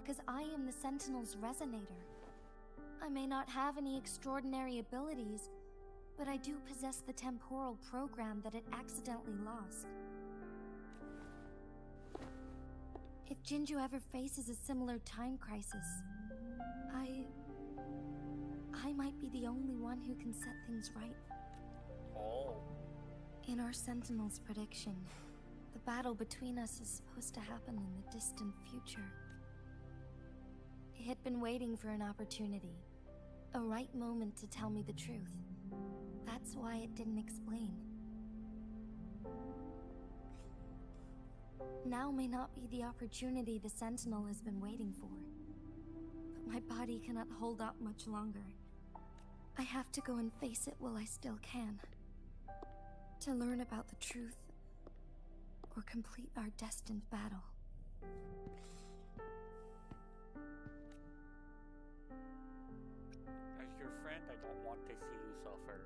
Because I am the sentinel's resonator. I may not have any extraordinary abilities, but I do possess the temporal program that it accidentally lost. If Jinzhou ever faces a similar time crisis, I might be the only one who can set things right. Oh. In our Sentinel's prediction, the battle between us is supposed to happen in the distant future. I had been waiting for an opportunity, a right moment to tell me the truth. That's why it didn't explain. Now may not be the opportunity the Sentinel has been waiting for. But my body cannot hold up much longer. I have to go and face it while I still can. To learn about the truth, or complete our destined battle. As your friend, I don't want to see you suffer.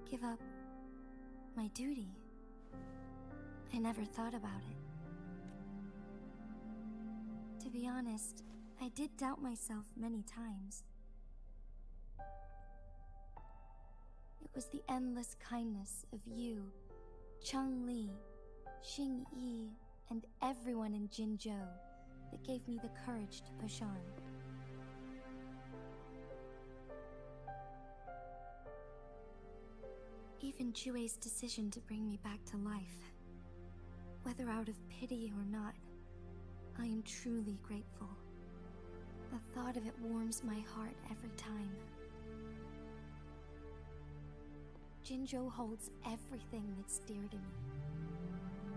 Give up my duty. I never thought about it. To be honest, I did doubt myself many times. It was the endless kindness of you, Cheng Li, Xing Yi, and everyone in Jinzhou that gave me the courage to push on. Even Jue's decision to bring me back to life. Whether out of pity or not, I am truly grateful. The thought of it warms my heart every time. Jinzhou holds everything that's dear to me.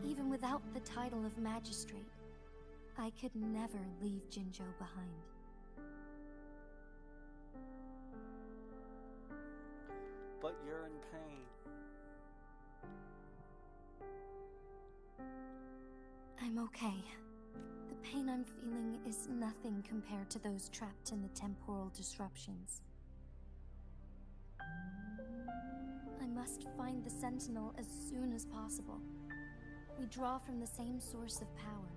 Even without the title of magistrate, I could never leave Jinzhou behind. But you're in pain. I'm okay. The pain I'm feeling is nothing compared to those trapped in the temporal disruptions. I must find the Sentinel as soon as possible. We draw from the same source of power.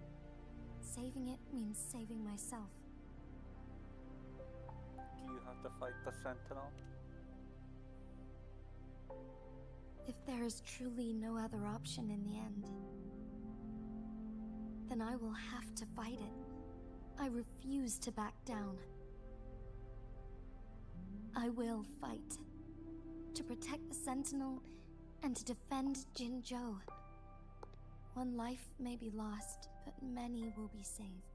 Saving it means saving myself. Do you have to fight the Sentinel? If there is truly no other option in the end, then I will have to fight it. I refuse to back down. I will fight. To protect the Sentinel and to defend Jinzhou. One life may be lost, but many will be saved.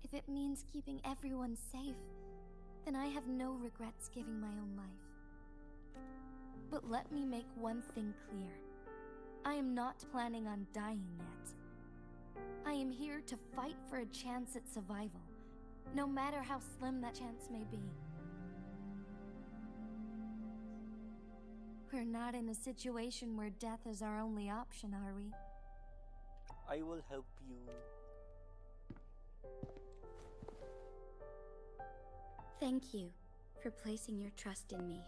If it means keeping everyone safe, then I have no regrets giving my own life. But let me make one thing clear. I am not planning on dying yet. I am here to fight for a chance at survival, no matter how slim that chance may be. We're not in a situation where death is our only option, are we? I will help you. Thank you for placing your trust in me.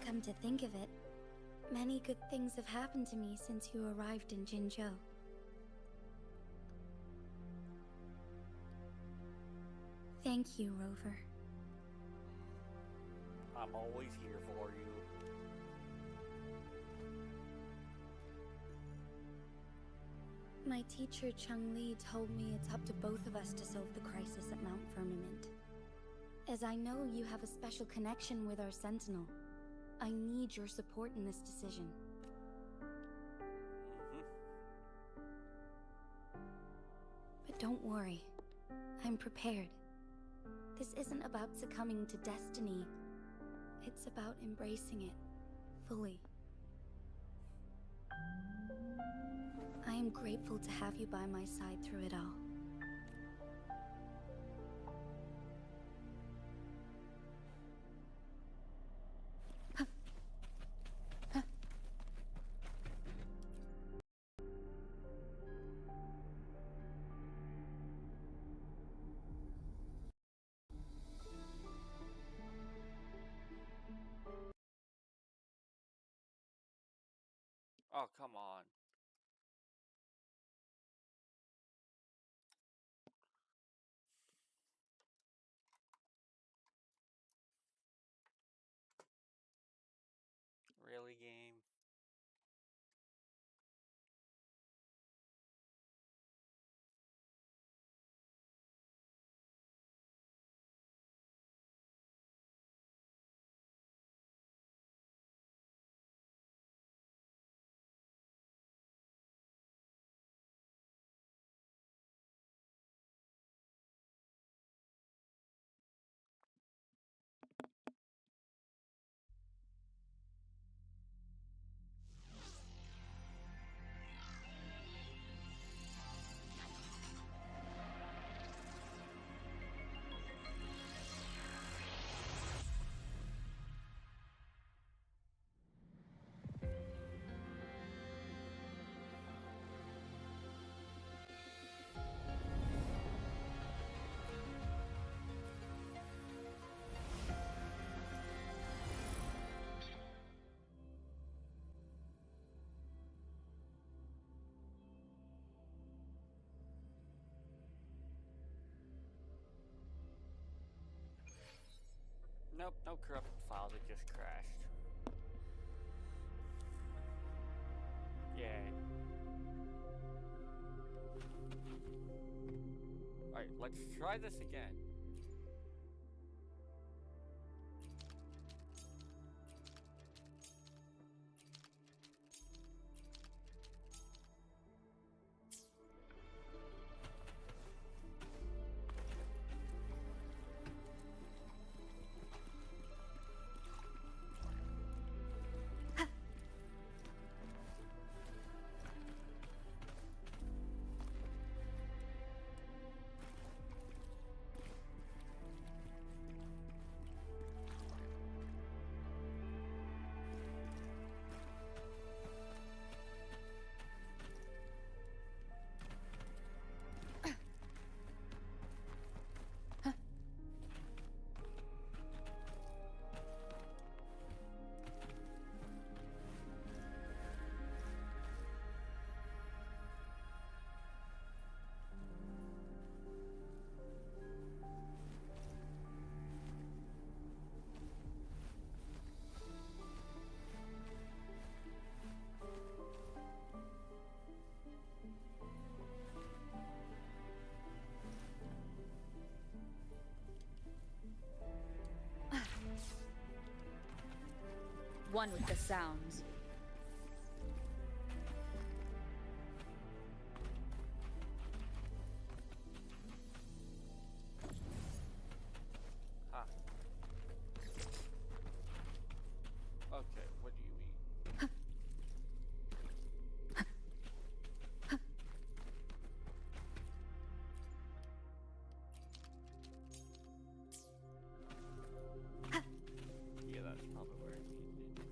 Come to think of it, many good things have happened to me since you arrived in Jinzhou. Thank you, Rover. I'm always here for you. My teacher, Cheng Li, told me it's up to both of us to solve the crisis at Mount Firmament. As I know you have a special connection with our Sentinel, I need your support in this decision. But don't worry, I'm prepared. This isn't about succumbing to destiny. It's about embracing it fully. I am grateful to have you by my side through it all. Oh, come on. Really, game? Nope, no corrupted files, it just crashed. Yay. Alright, let's try this again. One with the sounds. Huh. Okay, what do you mean? Yeah, that's probably where it needed to be.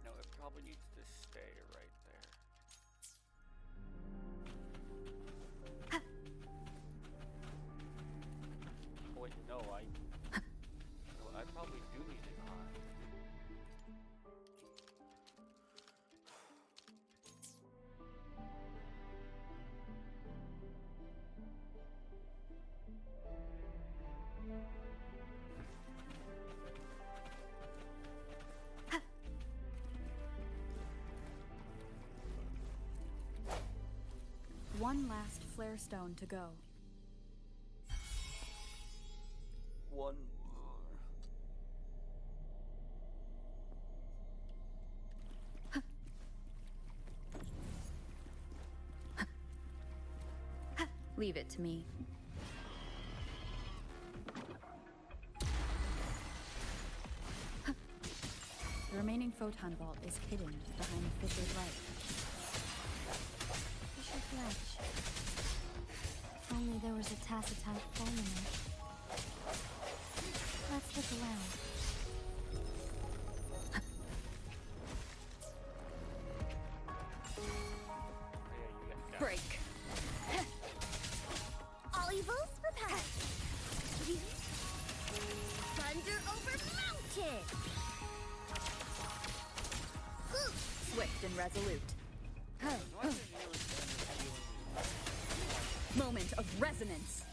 No, it probably needs to stay right there. Oh, wait, no, I probably do need it on. One last flare stone to go. One more. Leave it to me. The remaining photon vault is hidden behind Fisher's light. Fisher Fletch. If only there was a tacitite fulminant. Let's look around. Break. All evils repelled. Thunder over mountain. Swift and resolute. Moment of resonance.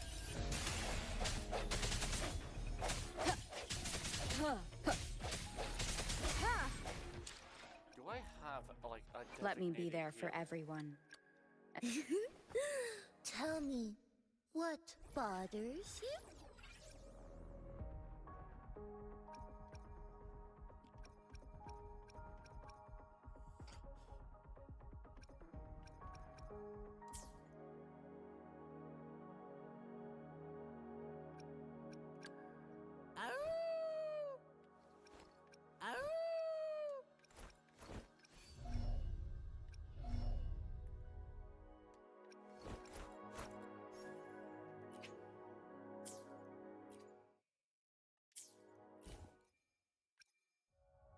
Do I have, like, a Let me be designated there for healer? everyone. Tell me, what bothers you?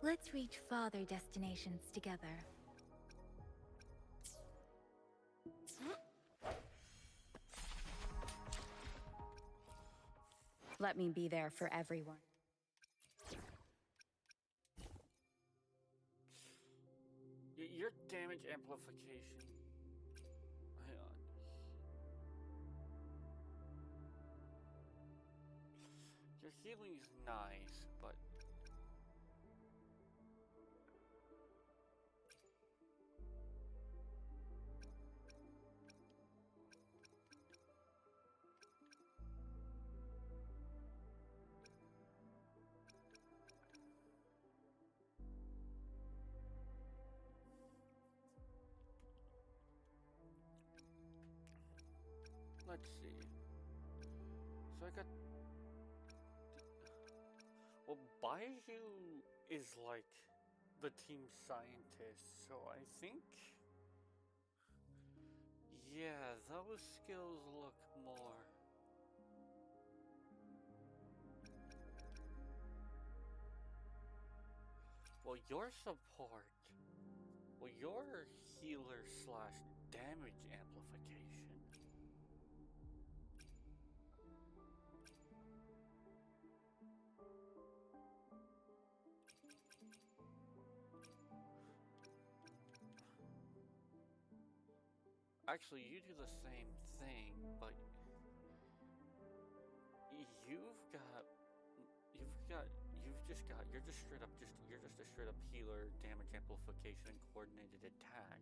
Let's reach farther destinations together. Let me be there for everyone. Your damage amplification. Hang on. Your healing is nice, but let's see. So I got. Well, Baiju is like the team scientist, so I think. Yeah, those skills look more. Well, your support. Well, your healer slash damage amplification. Actually, you do the same thing, but you're just a straight up healer, damage amplification, and coordinated attack.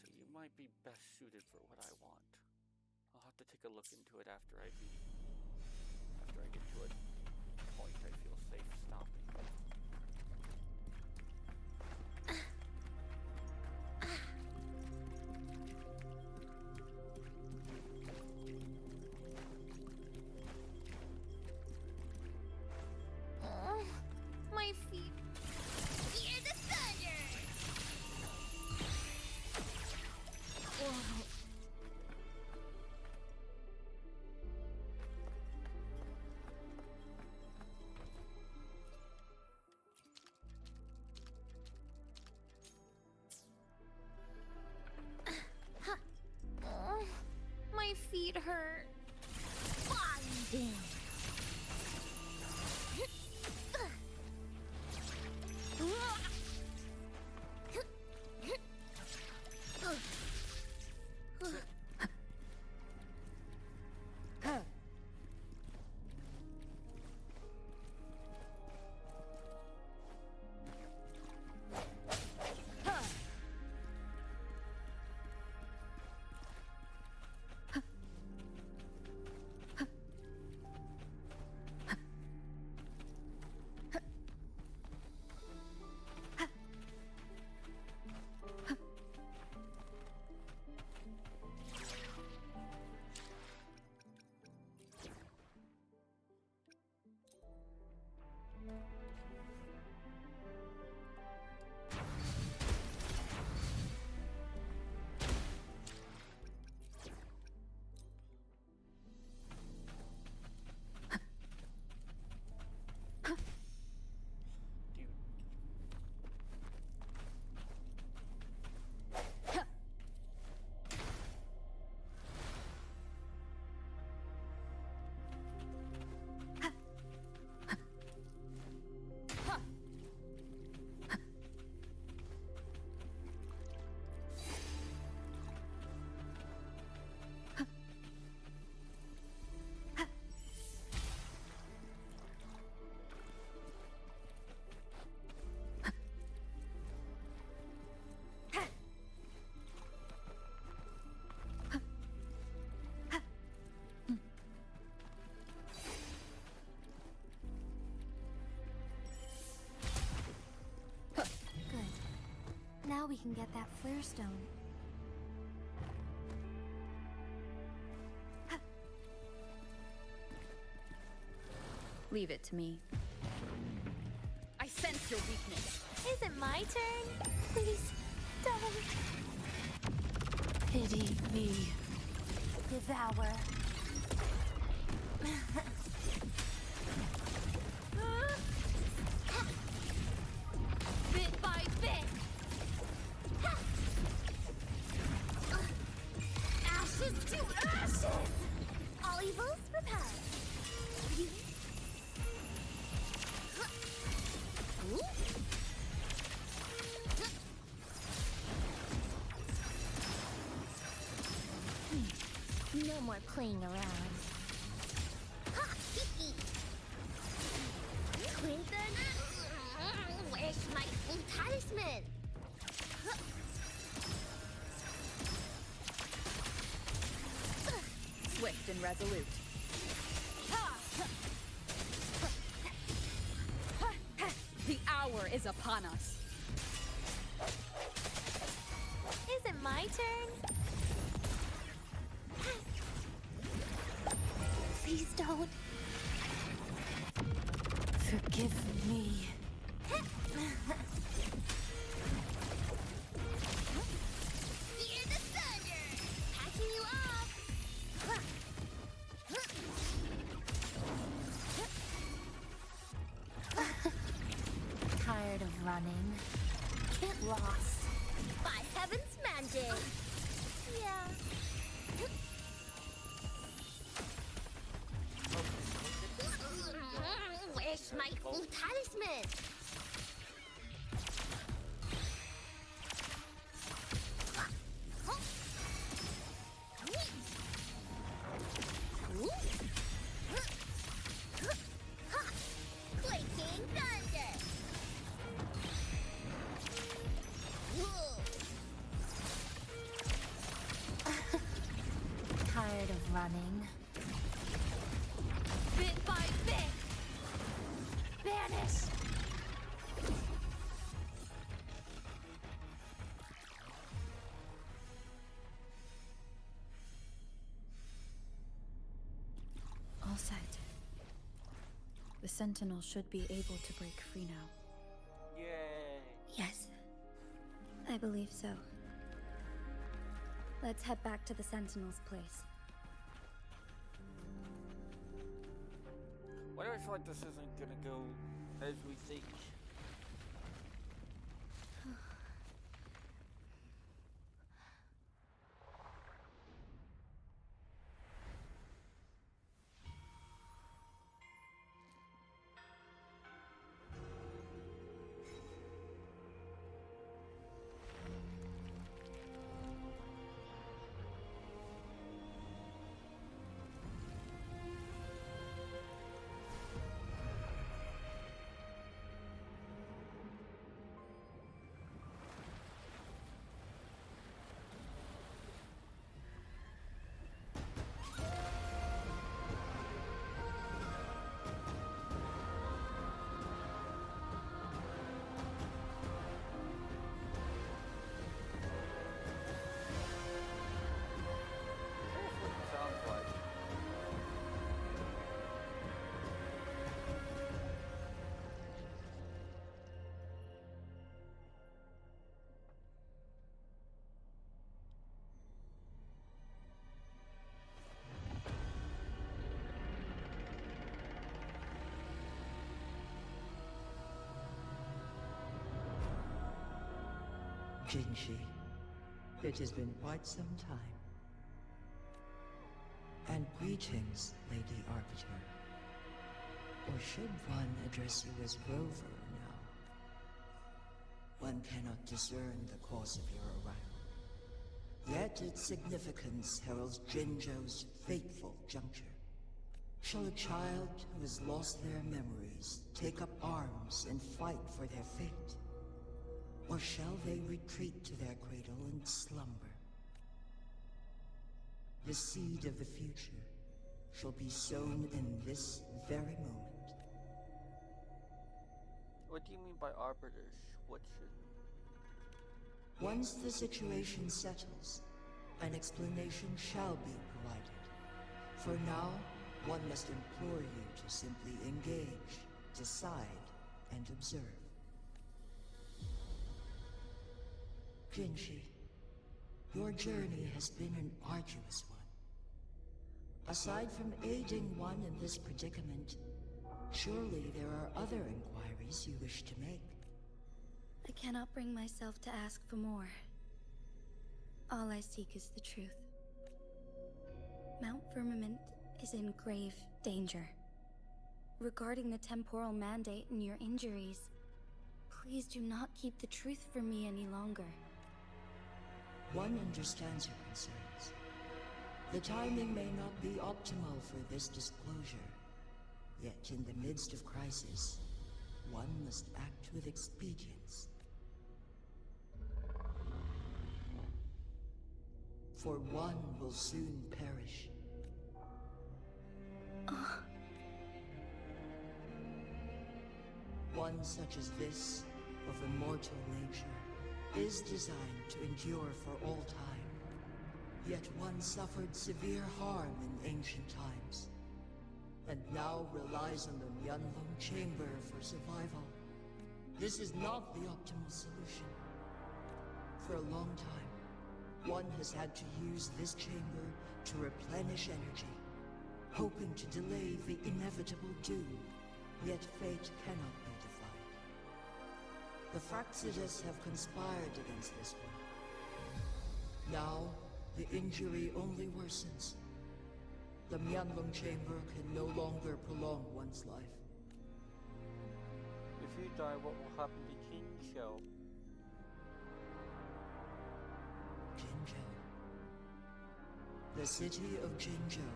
So you might be best suited for what I want. I'll have to take a look into it after I get to a point I feel safe stopping. My feet. Hear the thunder! My feet hurt. Binding. Now we can get that flare stone. Leave it to me. I sense your weakness. Is it my turn? Please, don't. Pity me. Devour. bit! Ha! Ashes to ashes! All evils repelled. No more playing around. Ha! Hee-hee. Clinton, where's my blue talisman? Swift and resolute. The hour is upon us. Is it my turn? Please don't. Forgive me. Hear the thunder! Catching you off! Tired of running? Get lost. By heaven's magic! Yeah. Where's my blue talisman? Quaking thunder! Tired of running? Bit by bit! Vanish! All set. The Sentinel should be able to break free now. Yay! Yes, I believe so. Let's head back to the Sentinel's place. Why do I feel like this isn't gonna go as we think? Sounds like. Jinshi, it has been quite some time. And greetings, Lady Arbiter. Or should one address you as Rover now? One cannot discern the course of your arrival. Yet its significance heralds Jinzhou's fateful juncture. Shall a child who has lost their memories take up arms and fight for their fate? Or shall they retreat to their cradle and slumber? The seed of the future shall be sown in this very moment. What do you mean by arbiters? What should... Once the situation settles, an explanation shall be provided. For now, one must implore you to simply engage, decide, and observe. Jinshi, your journey has been an arduous one. Aside from aiding one in this predicament, surely there are other inquiries you wish to make. I cannot bring myself to ask for more. All I seek is the truth. Mount Firmament is in grave danger. Regarding the temporal mandate and your injuries, please do not keep the truth from me any longer. One understands your concerns. The timing may not be optimal for this disclosure. Yet in the midst of crisis, one must act with expedience. For one will soon perish. One such as this, of immortal nature, is designed to endure for all time. Yet one suffered severe harm in ancient times, and now relies on the Huanglong chamber for survival. This is not the optimal solution. For a long time, one has had to use this chamber to replenish energy, hoping to delay the inevitable doom, yet fate cannot be defied. The Fraxidus have conspired against this one. Now, the injury only worsens. The Huanglong chamber can no longer prolong one's life. If you die, what will happen to Jinzhou? Jinzhou. The city of Jinzhou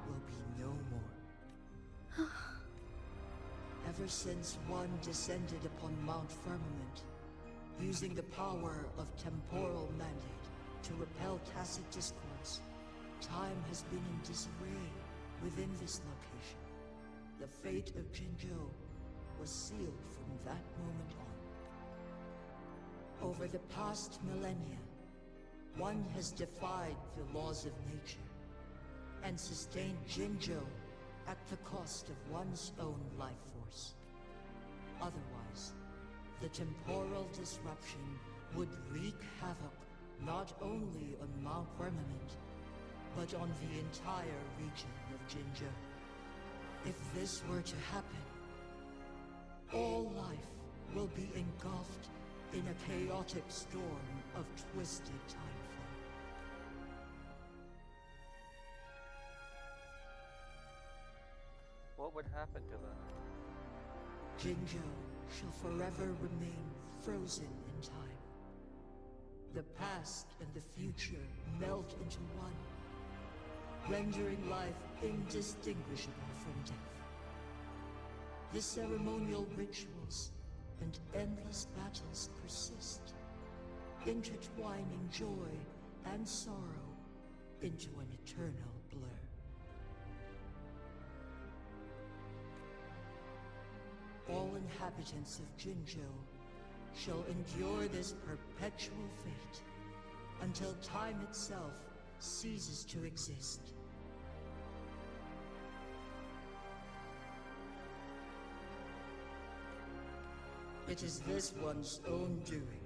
will be no more. Ever since one descended upon Mount Firmament, using the power of temporal mandate to repel tacit discords, time has been in disarray within this location. The fate of Jinzhou was sealed from that moment on. Over the past millennia, one has defied the laws of nature and sustained Jinzhou at the cost of one's own life force. Otherwise, the temporal disruption would wreak havoc not only on Mount Firmament, but on the entire region of Jinzhou. If this were to happen, all life will be engulfed in a chaotic storm of twisted time flow. What would happen to them? Jinzhou shall forever remain frozen in time. The past and the future melt into one, rendering life indistinguishable from death. The ceremonial rituals and endless battles persist, intertwining joy and sorrow into an eternal blur. All inhabitants of Jinzhou shall endure this perpetual fate until time itself ceases to exist. It is this one's own doing,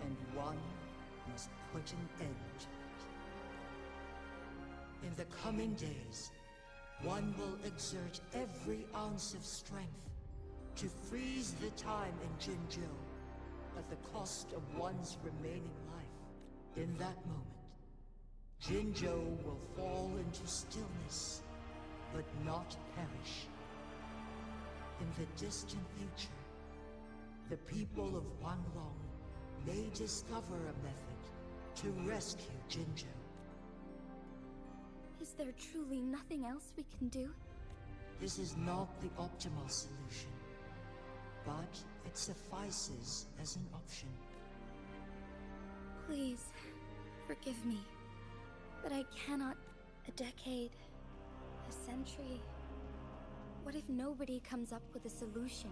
and one must put an end to it. In the coming days, one will exert every ounce of strength to freeze the time in Jinzhou at the cost of one's remaining life. In that moment, Jinzhou will fall into stillness, but not perish. In the distant future, the people of Huanglong may discover a method to rescue Jinzhou. Is there truly nothing else we can do? This is not the optimal solution, but it suffices as an option. Please, forgive me, but I cannot. A decade, a century. What if nobody comes up with a solution?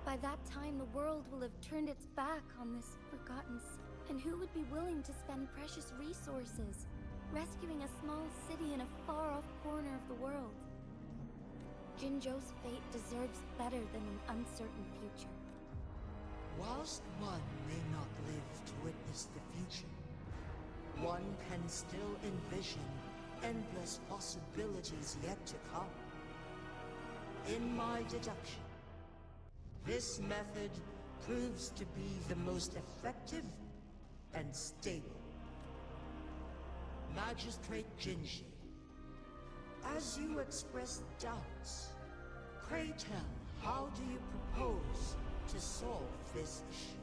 By that time, the world will have turned its back on this forgotten and who would be willing to spend precious resources rescuing a small city in a far-off corner of the world? Jinzhou's fate deserves better than an uncertain future. Whilst one may not live to witness the future, one can still envision endless possibilities yet to come. In my deduction, This method proves to be the most effective and stable. Magistrate Jinji, as you expressed doubts, pray tell, how do you propose to solve this issue?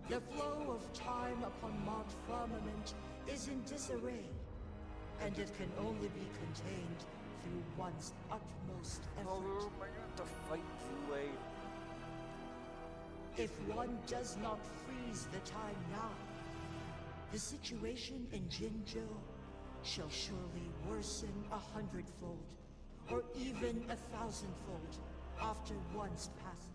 The flow of time upon Mount Firmament is in disarray, and it can only be contained through one's utmost effort. Oh, am I going to fight Zue? If one does not freeze the time now, the situation in Jinzhou shall surely worsen 100-fold, or even 1,000-fold, after one's passing.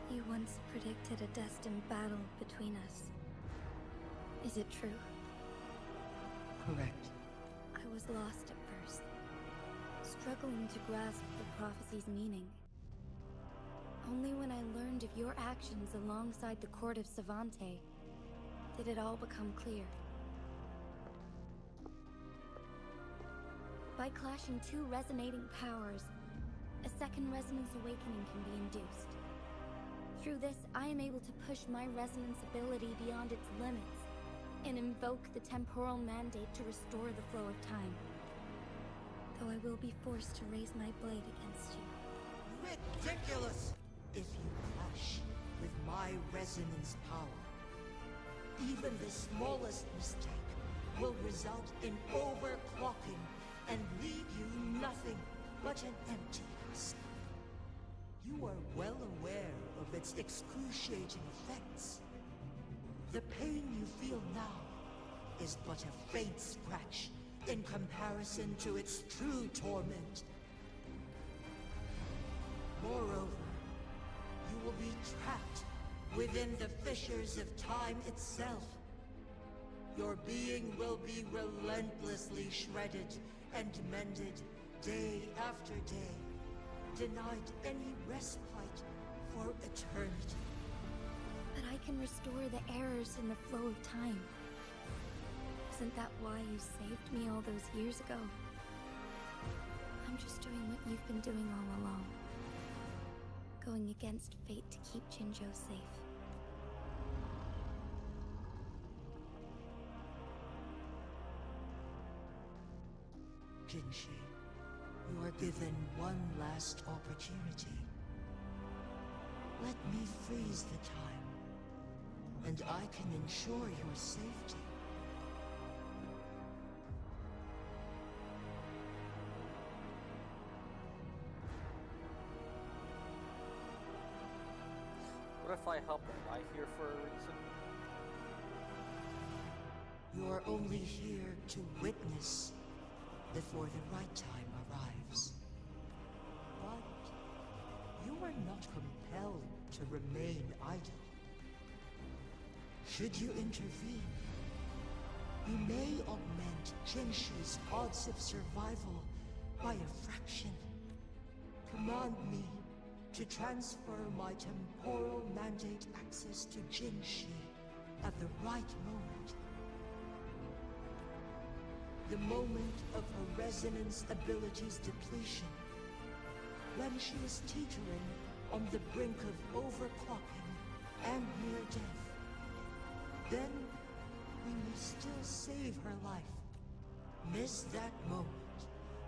You once predicted a destined battle between us. Is it true? Correct. I was lost at first, struggling to grasp the prophecy's meaning. Only when I learned of your actions alongside the court of Savante did it all become clear. By clashing two resonating powers, a second resonance awakening can be induced. Through this, I am able to push my resonance ability beyond its limits and invoke the temporal mandate to restore the flow of time. Though I will be forced to raise my blade against you. Ridiculous! If you clash with my resonance power, even the smallest mistake will result in overclocking and leave you nothing but an empty husk. You are well aware of its excruciating effects. The pain you feel now is but a faint scratch in comparison to its true torment. Moreover, you will be trapped within the fissures of time itself. Your being will be relentlessly shredded and mended day after day, denied any respite for eternity. But I can restore the errors in the flow of time. Isn't that why you saved me all those years ago? I'm just doing what you've been doing all along. Going against fate to keep Jinzhou safe. Jinshi, you are given one last opportunity. Let me freeze the time, and I can ensure your safety. What if I help him? Am I here for a reason? You are only here to witness before the right time arrives. But you are not compelled to remain idle. Should you intervene, you may augment Jinshi's odds of survival by a fraction. Command me to transfer my temporal mandate access to Jinshi at the right moment. The moment of her resonance ability's depletion, when she is teetering on the brink of overclocking and near death. Then we may still save her life. Miss that moment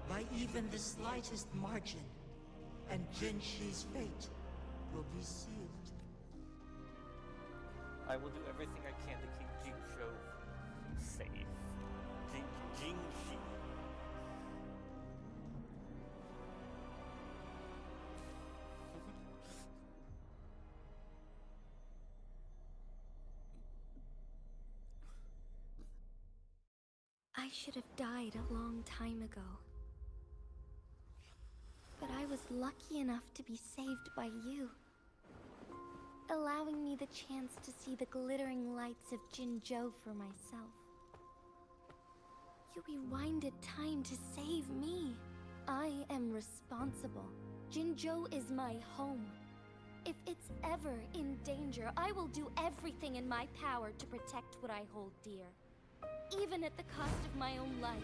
by even the slightest margin, and Jinshi's fate will be sealed. I will do everything I can to keep Jinzhou safe. Jinshi. I should have died a long time ago. But I was lucky enough to be saved by you, allowing me the chance to see the glittering lights of Jinzhou for myself. You rewinded time to save me. I am responsible. Jinzhou is my home. If it's ever in danger, I will do everything in my power to protect what I hold dear. Even at the cost of my own life.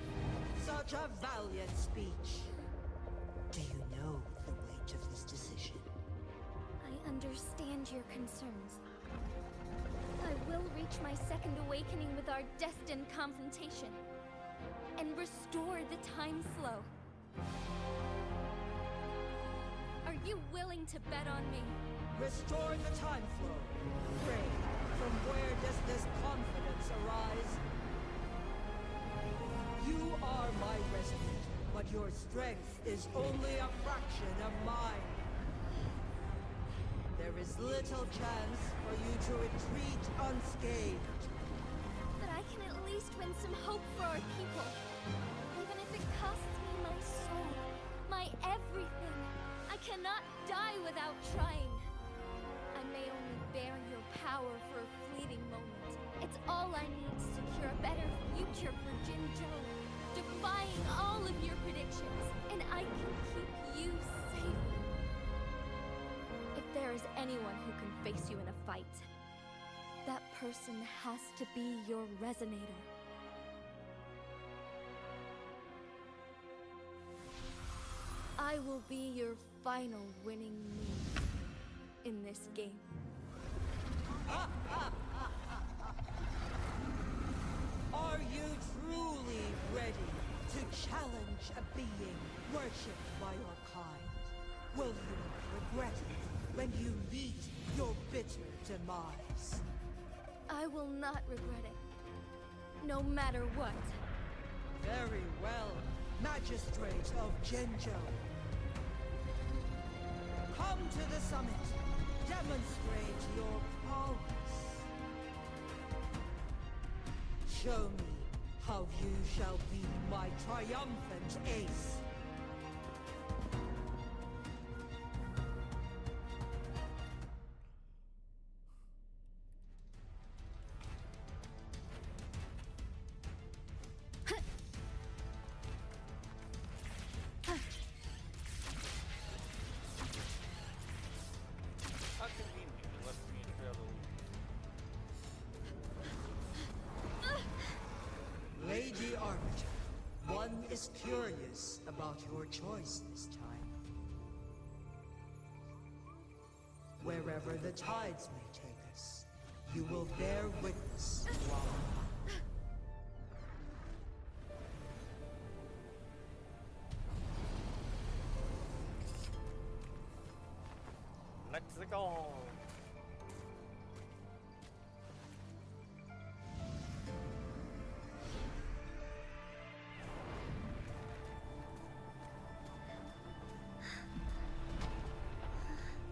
Such a valiant speech. Do you know the weight of this decision? I understand your concerns. I will reach my second awakening with our destined confrontation. And restore the time flow. Are you willing to bet on me? Restore the time flow. Pray, from where does this confidence arise? You are my resident, but your strength is only a fraction of mine. There is little chance for you to retreat unscathed. But I can at least win some hope for our people. Even if it costs me my soul, my everything. I cannot die without trying. I may only bear your power for a fleeting moment. It's all I need to secure a better future for Jinzhou. Defying all of your predictions, and I can keep you safe. If there is anyone who can face you in a fight, that person has to be your resonator. I will be your final winning move in this game. Are you truly ready to challenge a being worshipped by your kind? Will you regret it when you meet your bitter demise? I will not regret it, no matter what. Very well, Magistrate of Jinzhou. Come to the summit. Demonstrate your prowess. Show me how you shall be my triumphant ace. How convenient, you left me in travel. Lady Arbiter, one is curious about your choice this time. Wherever the tides may take us, you will bear witness to our path. Let's go.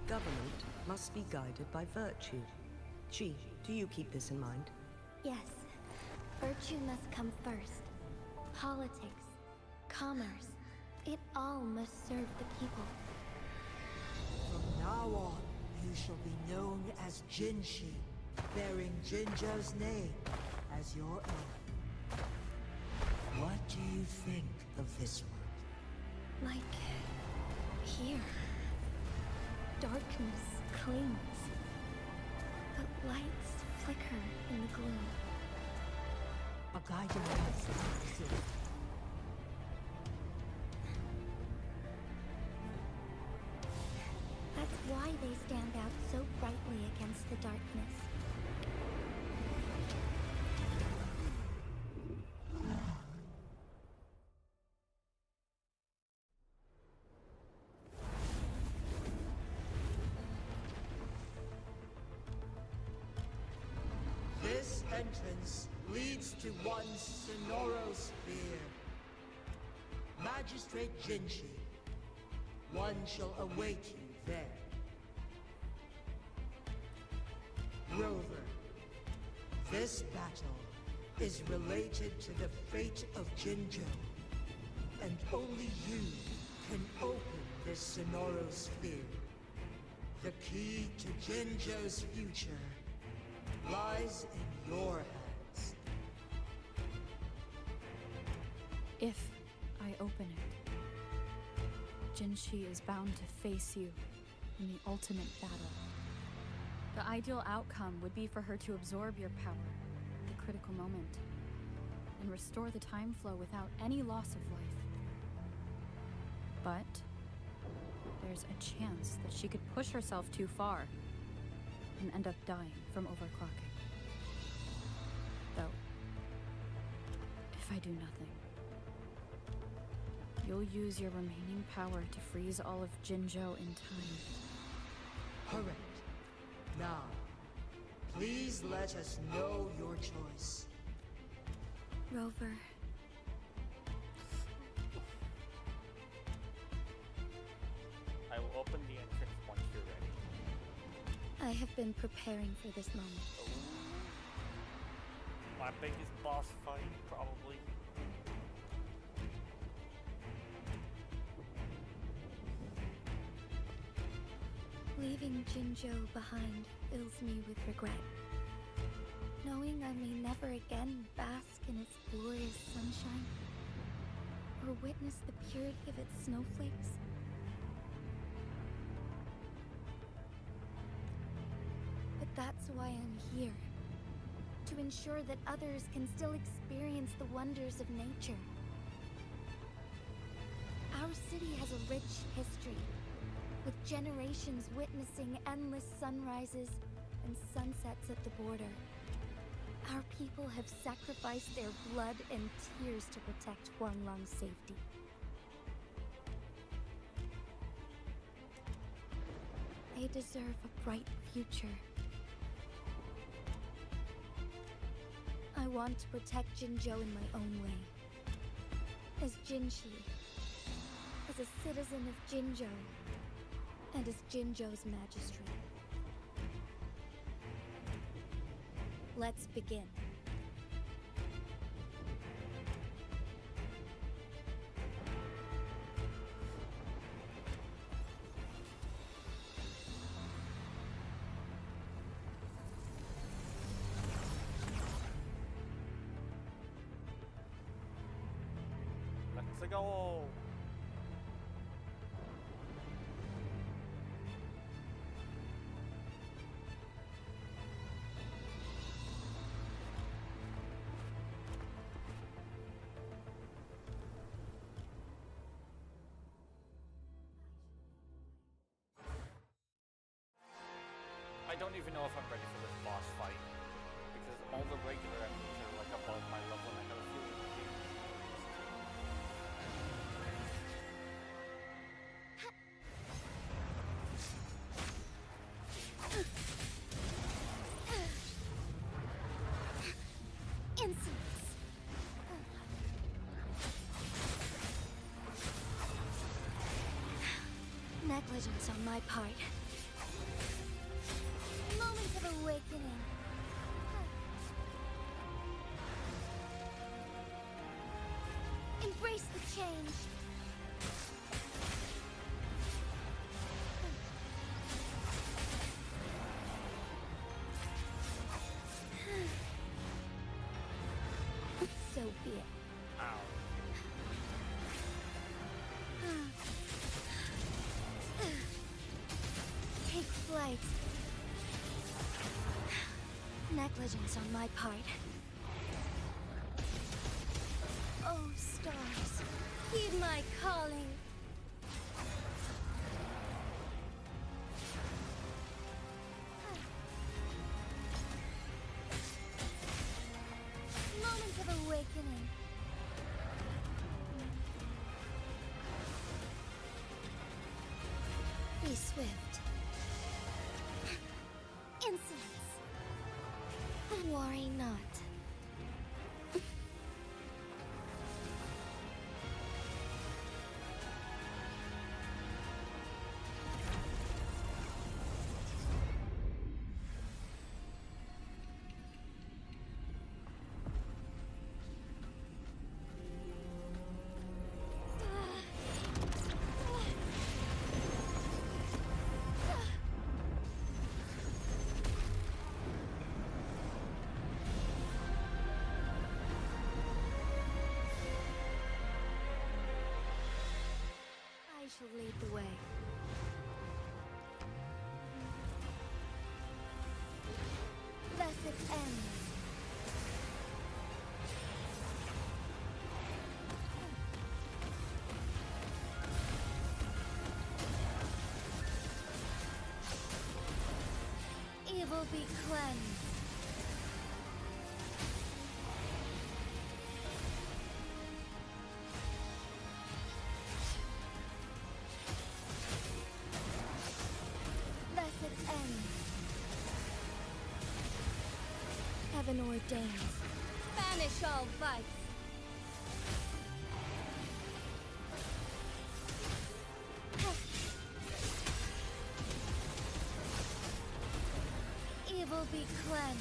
Government must be guided by virtue. Chi, do you keep this in mind? Yes, virtue must come first. Politics, commerce, it all must serve the people. From now on, you shall be known as Jinshi, bearing Jinzhou's name as your own. What do you think of this world? Like here. Darkness clings, but lights flicker in the gloom. A guiding light. That's why they stand out so brightly against the darkness. This entrance leads to one Sonoro Sphere. Magistrate Jinshi, one shall await you there. Rover, this battle is related to the fate of Jinzhou, and only you can open this Sonoro Sphere. The key to Jinzhou's future lies in your hands. If I open it, Jinshi is bound to face you in the ultimate battle. The ideal outcome would be for her to absorb your power at the critical moment and restore the time flow without any loss of life. But there's a chance that she could push herself too far and end up dying from overclocking. Though, if I do nothing, you'll use your remaining power to freeze all of Jinzhou in time. Correct. Now, please let us know your choice. Rover. I will open the entrance once you're ready. I have been preparing for this moment. My biggest boss fight, probably. Leaving Jinzhou behind fills me with regret. Knowing I may never again bask in its glorious sunshine, or witness the purity of its snowflakes. But that's why I'm here. To ensure that others can still experience the wonders of nature. Our city has a rich history, with generations witnessing endless sunrises and sunsets at the border. Our people have sacrificed their blood and tears to protect Huanglong's safety. They deserve a bright future. I want to protect Jinzhou in my own way. As Jinshi, as a citizen of Jinzhou, and as Jinzhou's magistrate. Let's begin. Let's go! I don't even know if I'm ready for this boss fight, because all the regular enemies are like above my level and I have a feeling the game is Insolence! Negligence on my part. Moment of awakening. Embrace the change. So be it. ow. Take flight. Negligence on my part. Oh, stars, heed my calling. Moment of awakening. Be swift. Insolence. Worry not. I shall lead the way. Evil be cleansed. Thus it ends. Heaven ordains. Banish all vice. Evil be cleansed.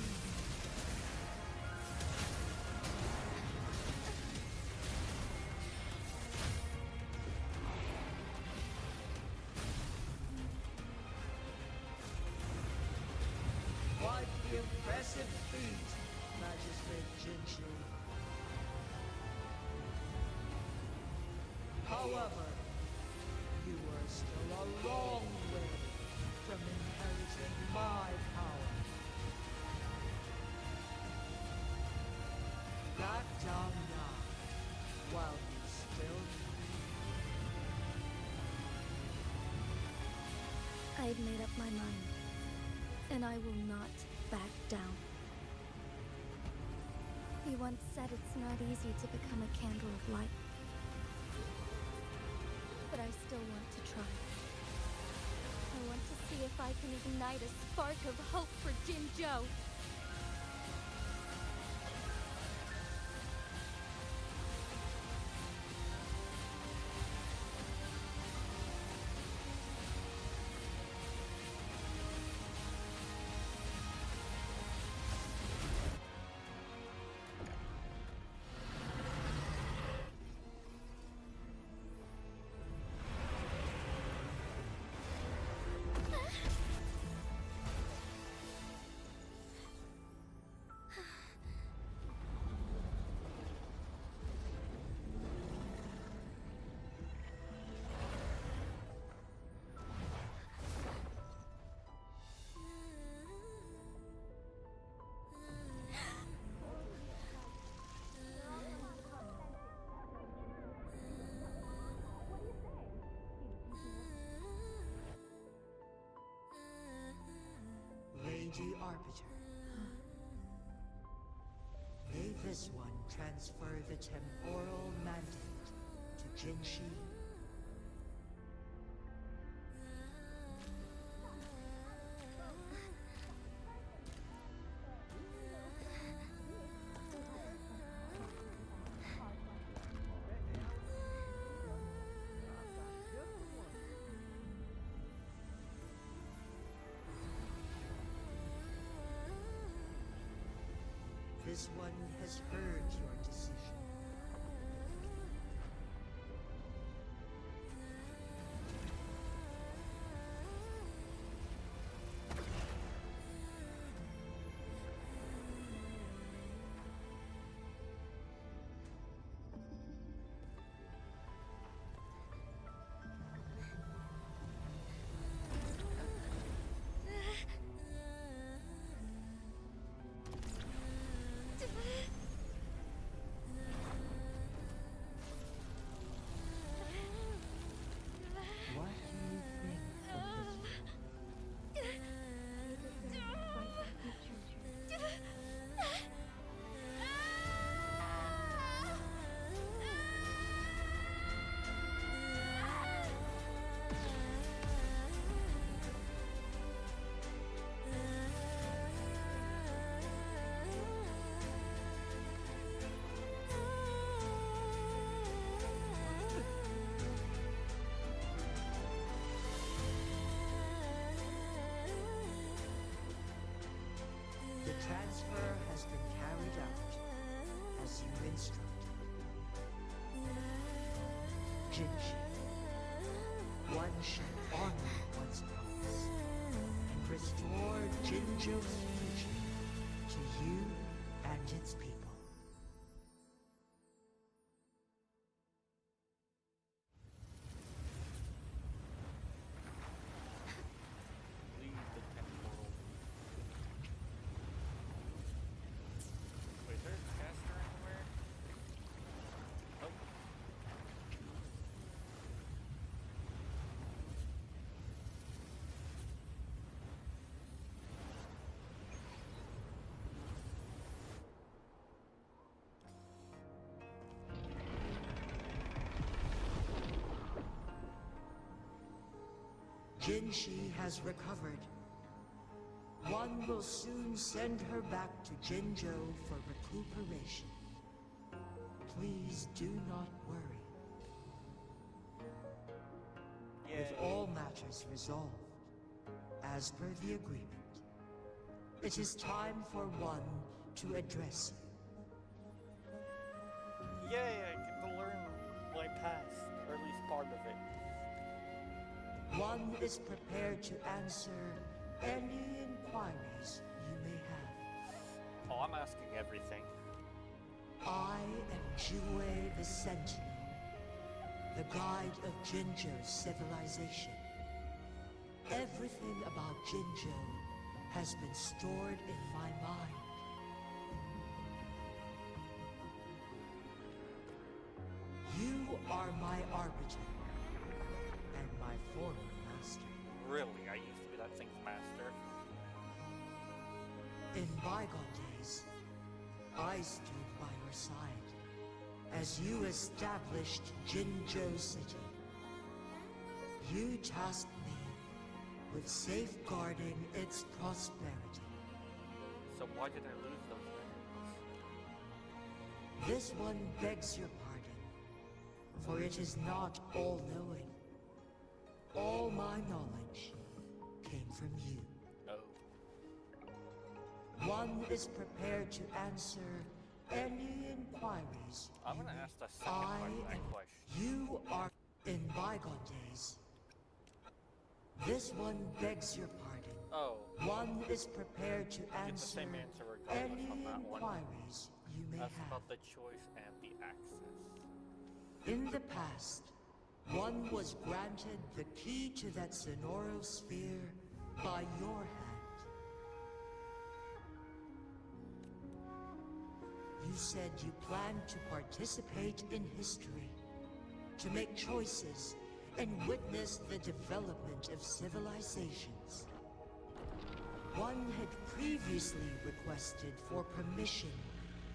Quite the impressive feat, Magistrate Jinchi. However, you are still a long way from inheriting my power. Back down now, while you still I've made up my mind, and I will not back down. You once said it's not easy to become a candle of light. But I still want to try. I want to see if I can ignite a spark of hope for Jinzhou. Lady Arbiter. May this one transfer the temporal mandate to Jinshi. This one has heard your decision. What do you think of this? The transfer has been carried out as you instructed. Jinshi, one should honor one's promise and restore Jinzhou's future to you and its people. Leave the temporal. Wait, is there a caster anywhere? Oh. Jinshi has recovered. One will soon send her back to Jinzhou for recuperation. Please do not worry. With all matters resolved, as per the agreement, it is time for one to address you. Yay, I get to learn my past, or at least part of it. One is prepared to answer any inquiries you may have. Oh, I'm asking everything. I am Jue the Sentinel, the guide of Jinzhou's civilization. Everything about Jinzhou has been stored in my mind. You are my arbiter, and my former master. Really, I used to be that thing's master. In bygone days, I stood by your side as you established Jinzhou City. You tasked me with safeguarding its prosperity. So why did I lose those memories? This one begs your pardon, for it is not all-knowing. All my knowledge came from you. Oh. One is prepared to answer any inquiries. I'm gonna ask the second part of that question. You are in bygone days. This one begs your pardon. Oh. One is prepared to Get the answer same answer regardless any on that one. inquiries you may That's have. about the choice and the access. In the past, one was granted the key to that Sonoro sphere by your hand. You said you planned to participate in history, to make choices and witness the development of civilizations. One had previously requested for permission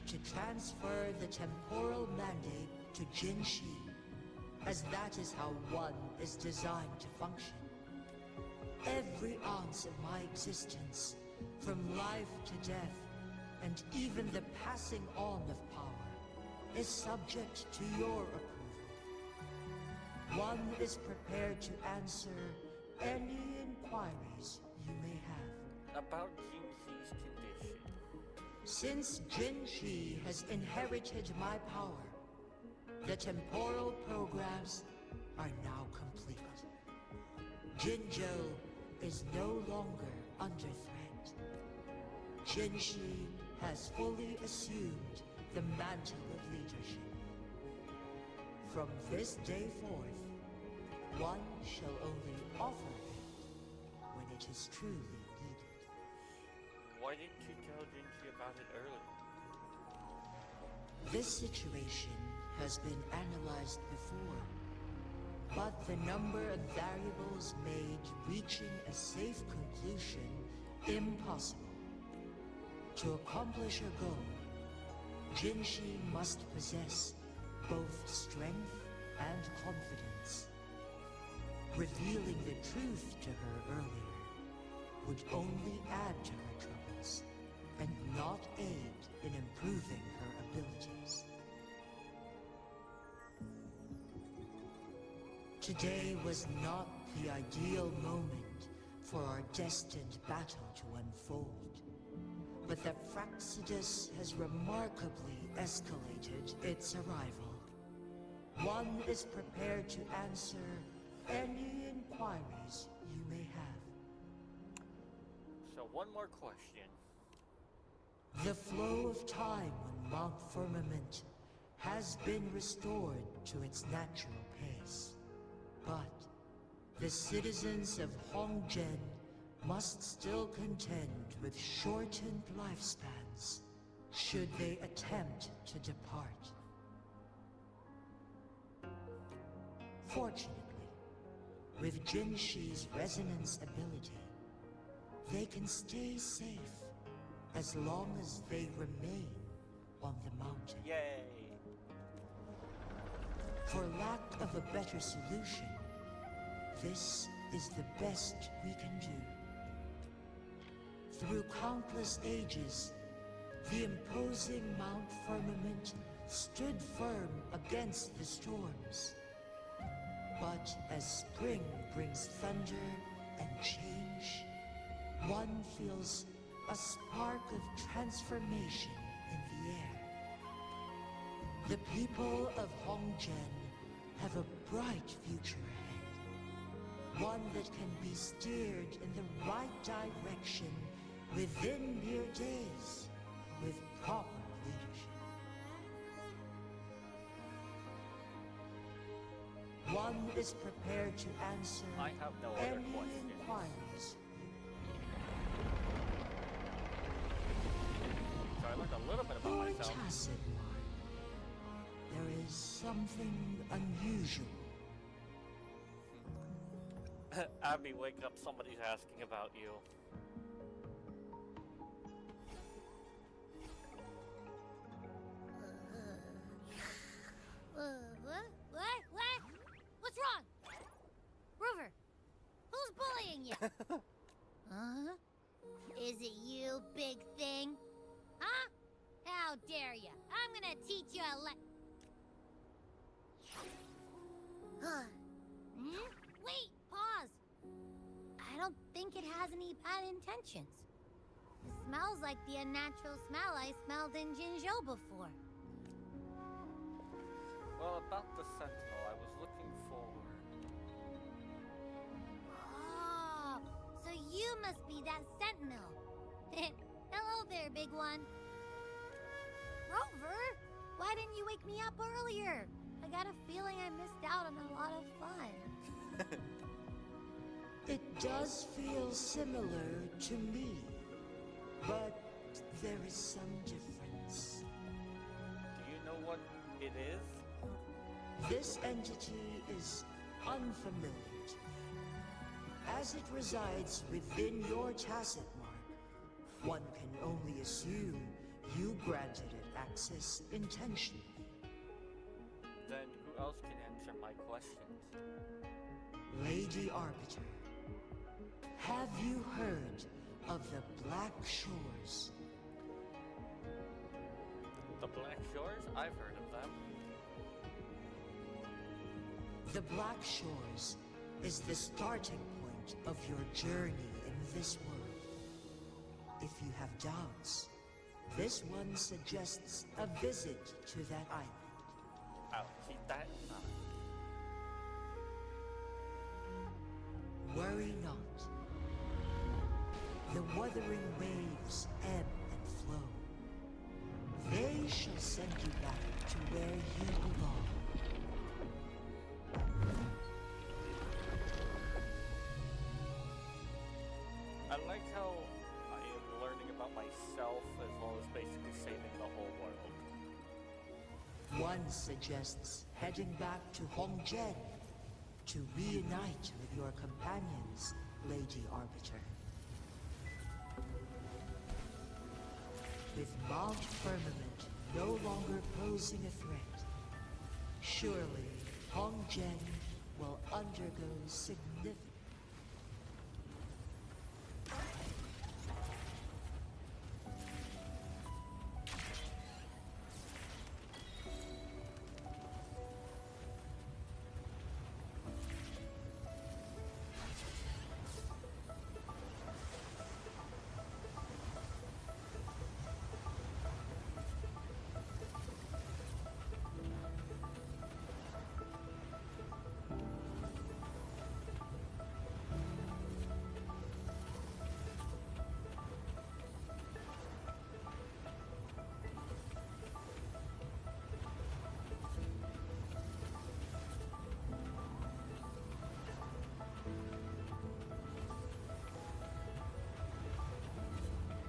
to transfer the temporal mandate to Jinshi, as that is how one is designed to function. Every ounce of my existence, from life to death, and even the passing on of power, is subject to your approval. One is prepared to answer any inquiries you may have. About Jinxi's condition. Since Jinshi has inherited my power, the temporal programs are now complete. Jinzhou is no longer under threat. Jinshi has fully assumed the mantle of leadership. From this day forth, one shall only offer it when it is truly needed. Why didn't you tell Jinxi about it earlier? This situation has been analyzed before, but the number of variables made reaching a safe conclusion impossible. To accomplish her goal, Jinshi must possess both strength and confidence. Revealing the truth to her earlier would only add to her troubles and not aid in improving her abilities. Today was not the ideal moment for our destined battle to unfold. But the Fraxidus has remarkably escalated its arrival. One is prepared to answer any inquiries you may have. So one more question. The flow of time on Mount Firmament has been restored to its natural pace. But the citizens of Hongzhen must still contend with shortened lifespans should they attempt to depart. Fortunately, with Jinshi's resonance ability, they can stay safe as long as they remain on the mountain. Yay! For lack of a better solution, this is the best we can do. Through countless ages, the imposing Mount Firmament stood firm against the storms. But as spring brings thunder and change, one feels a spark of transformation in the air. The people of Hongjen have a bright future ahead. One that can be steered in the right direction within mere days with proper leadership. One is prepared to answer I have no other any questions. inquiries. So I learned a little bit about For myself. tacit one, there is something unusual. Abby, wake up. Somebody's asking about you. What? What's wrong? Rover, who's bullying you? Huh? Is it you, big thing? Huh? How dare you? I'm gonna teach you a Wait, pause. I don't think it has any bad intentions. It smells like the unnatural smell I smelled in Jinzhou before. Well, about the Sentinel, I was looking for... Oh, so you must be that sentinel. Hello there, big one. Rover, why didn't you wake me up earlier? I got a feeling I missed out on a lot of fun. It does feel similar to me, but there is some difference. Do you know what it is? This entity is unfamiliar to me. As it resides within your tacit mark, one can only assume you granted it access intentionally. Then who else can answer my questions? Lady Arbiter, have you heard of the Black Shores? The Black Shores? I've heard of them. The Black Shores is the starting point of your journey in this world. If you have doubts, this one suggests a visit to that island. I'll keep that in mind. Worry not. The wuthering waves ebb and flow. They shall send you back to where you belong. I like how I am learning about myself as well as basically saving the whole world. One suggests heading back to Hongjen to reunite with your companions, Lady Arbiter. With Mount Firmament no longer posing a threat, surely Hongjen will undergo significant...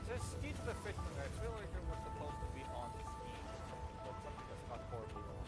This ski to the fish thing, I feel like it was supposed to be on the ski, but something that's not horribly wrong.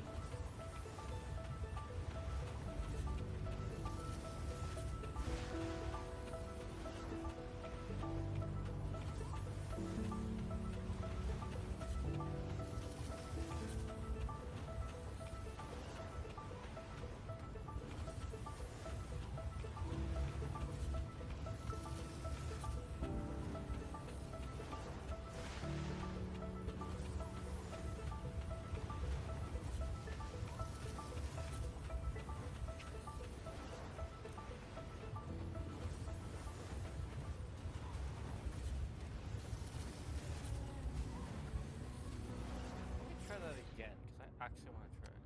actually want to try it.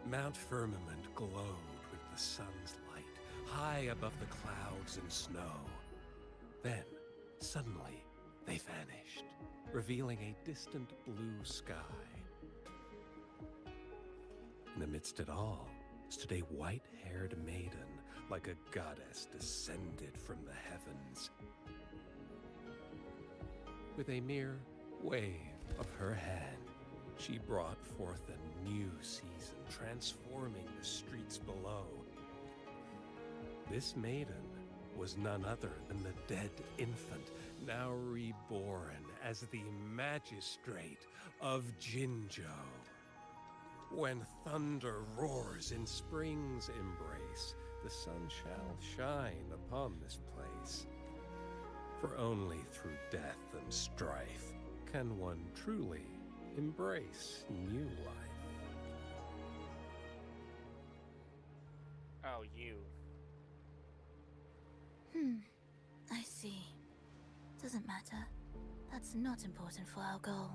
Mount Firmament glowed with the sun's light, high above the clouds and snow. Then, suddenly, they vanished, revealing a distant blue sky. And amidst it all stood a white-haired maiden, like a goddess descended from the heavens. With a mere wave of her hand, she brought forth a new season, transforming the streets below. This maiden was none other than the dead infant, now reborn as the magistrate of Jinzhou. When thunder roars in spring's embrace, the sun shall shine upon this place. For only through death and strife can one truly embrace new life. Oh, you. I see. Doesn't matter. That's not important for our goal.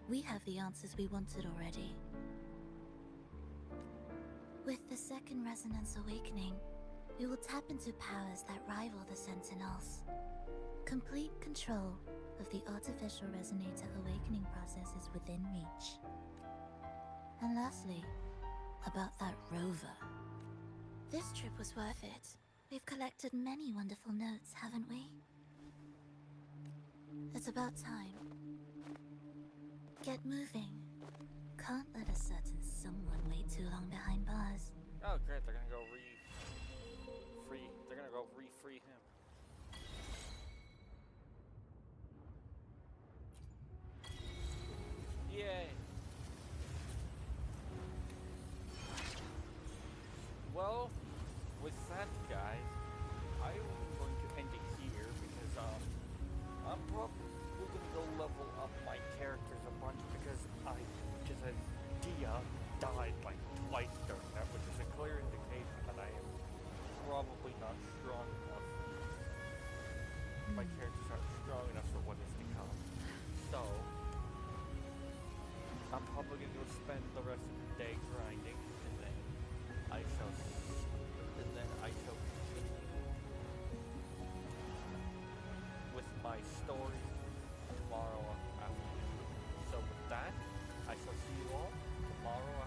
We have the answers we wanted already. With the second resonance awakening, we will tap into powers that rival the Sentinels. Complete control of the artificial resonator awakening process is within reach. And lastly, about that rover. This trip was worth it. We've collected many wonderful notes, haven't we? It's about time. Get moving. Can't let a certain someone wait too long behind bars. Oh, great, they're gonna go free him. Yay! Well, with that, guys, I'm going to end it here because I'm probably gonna go level up my characters a bunch because Dia died like twice during that, which is a clear indication that I am probably not strong enough. My characters aren't strong enough for what is to come. So I'm probably gonna go spend the rest of the day grinding, and then I shall continue with my story tomorrow afternoon. So with that, I shall see you all tomorrow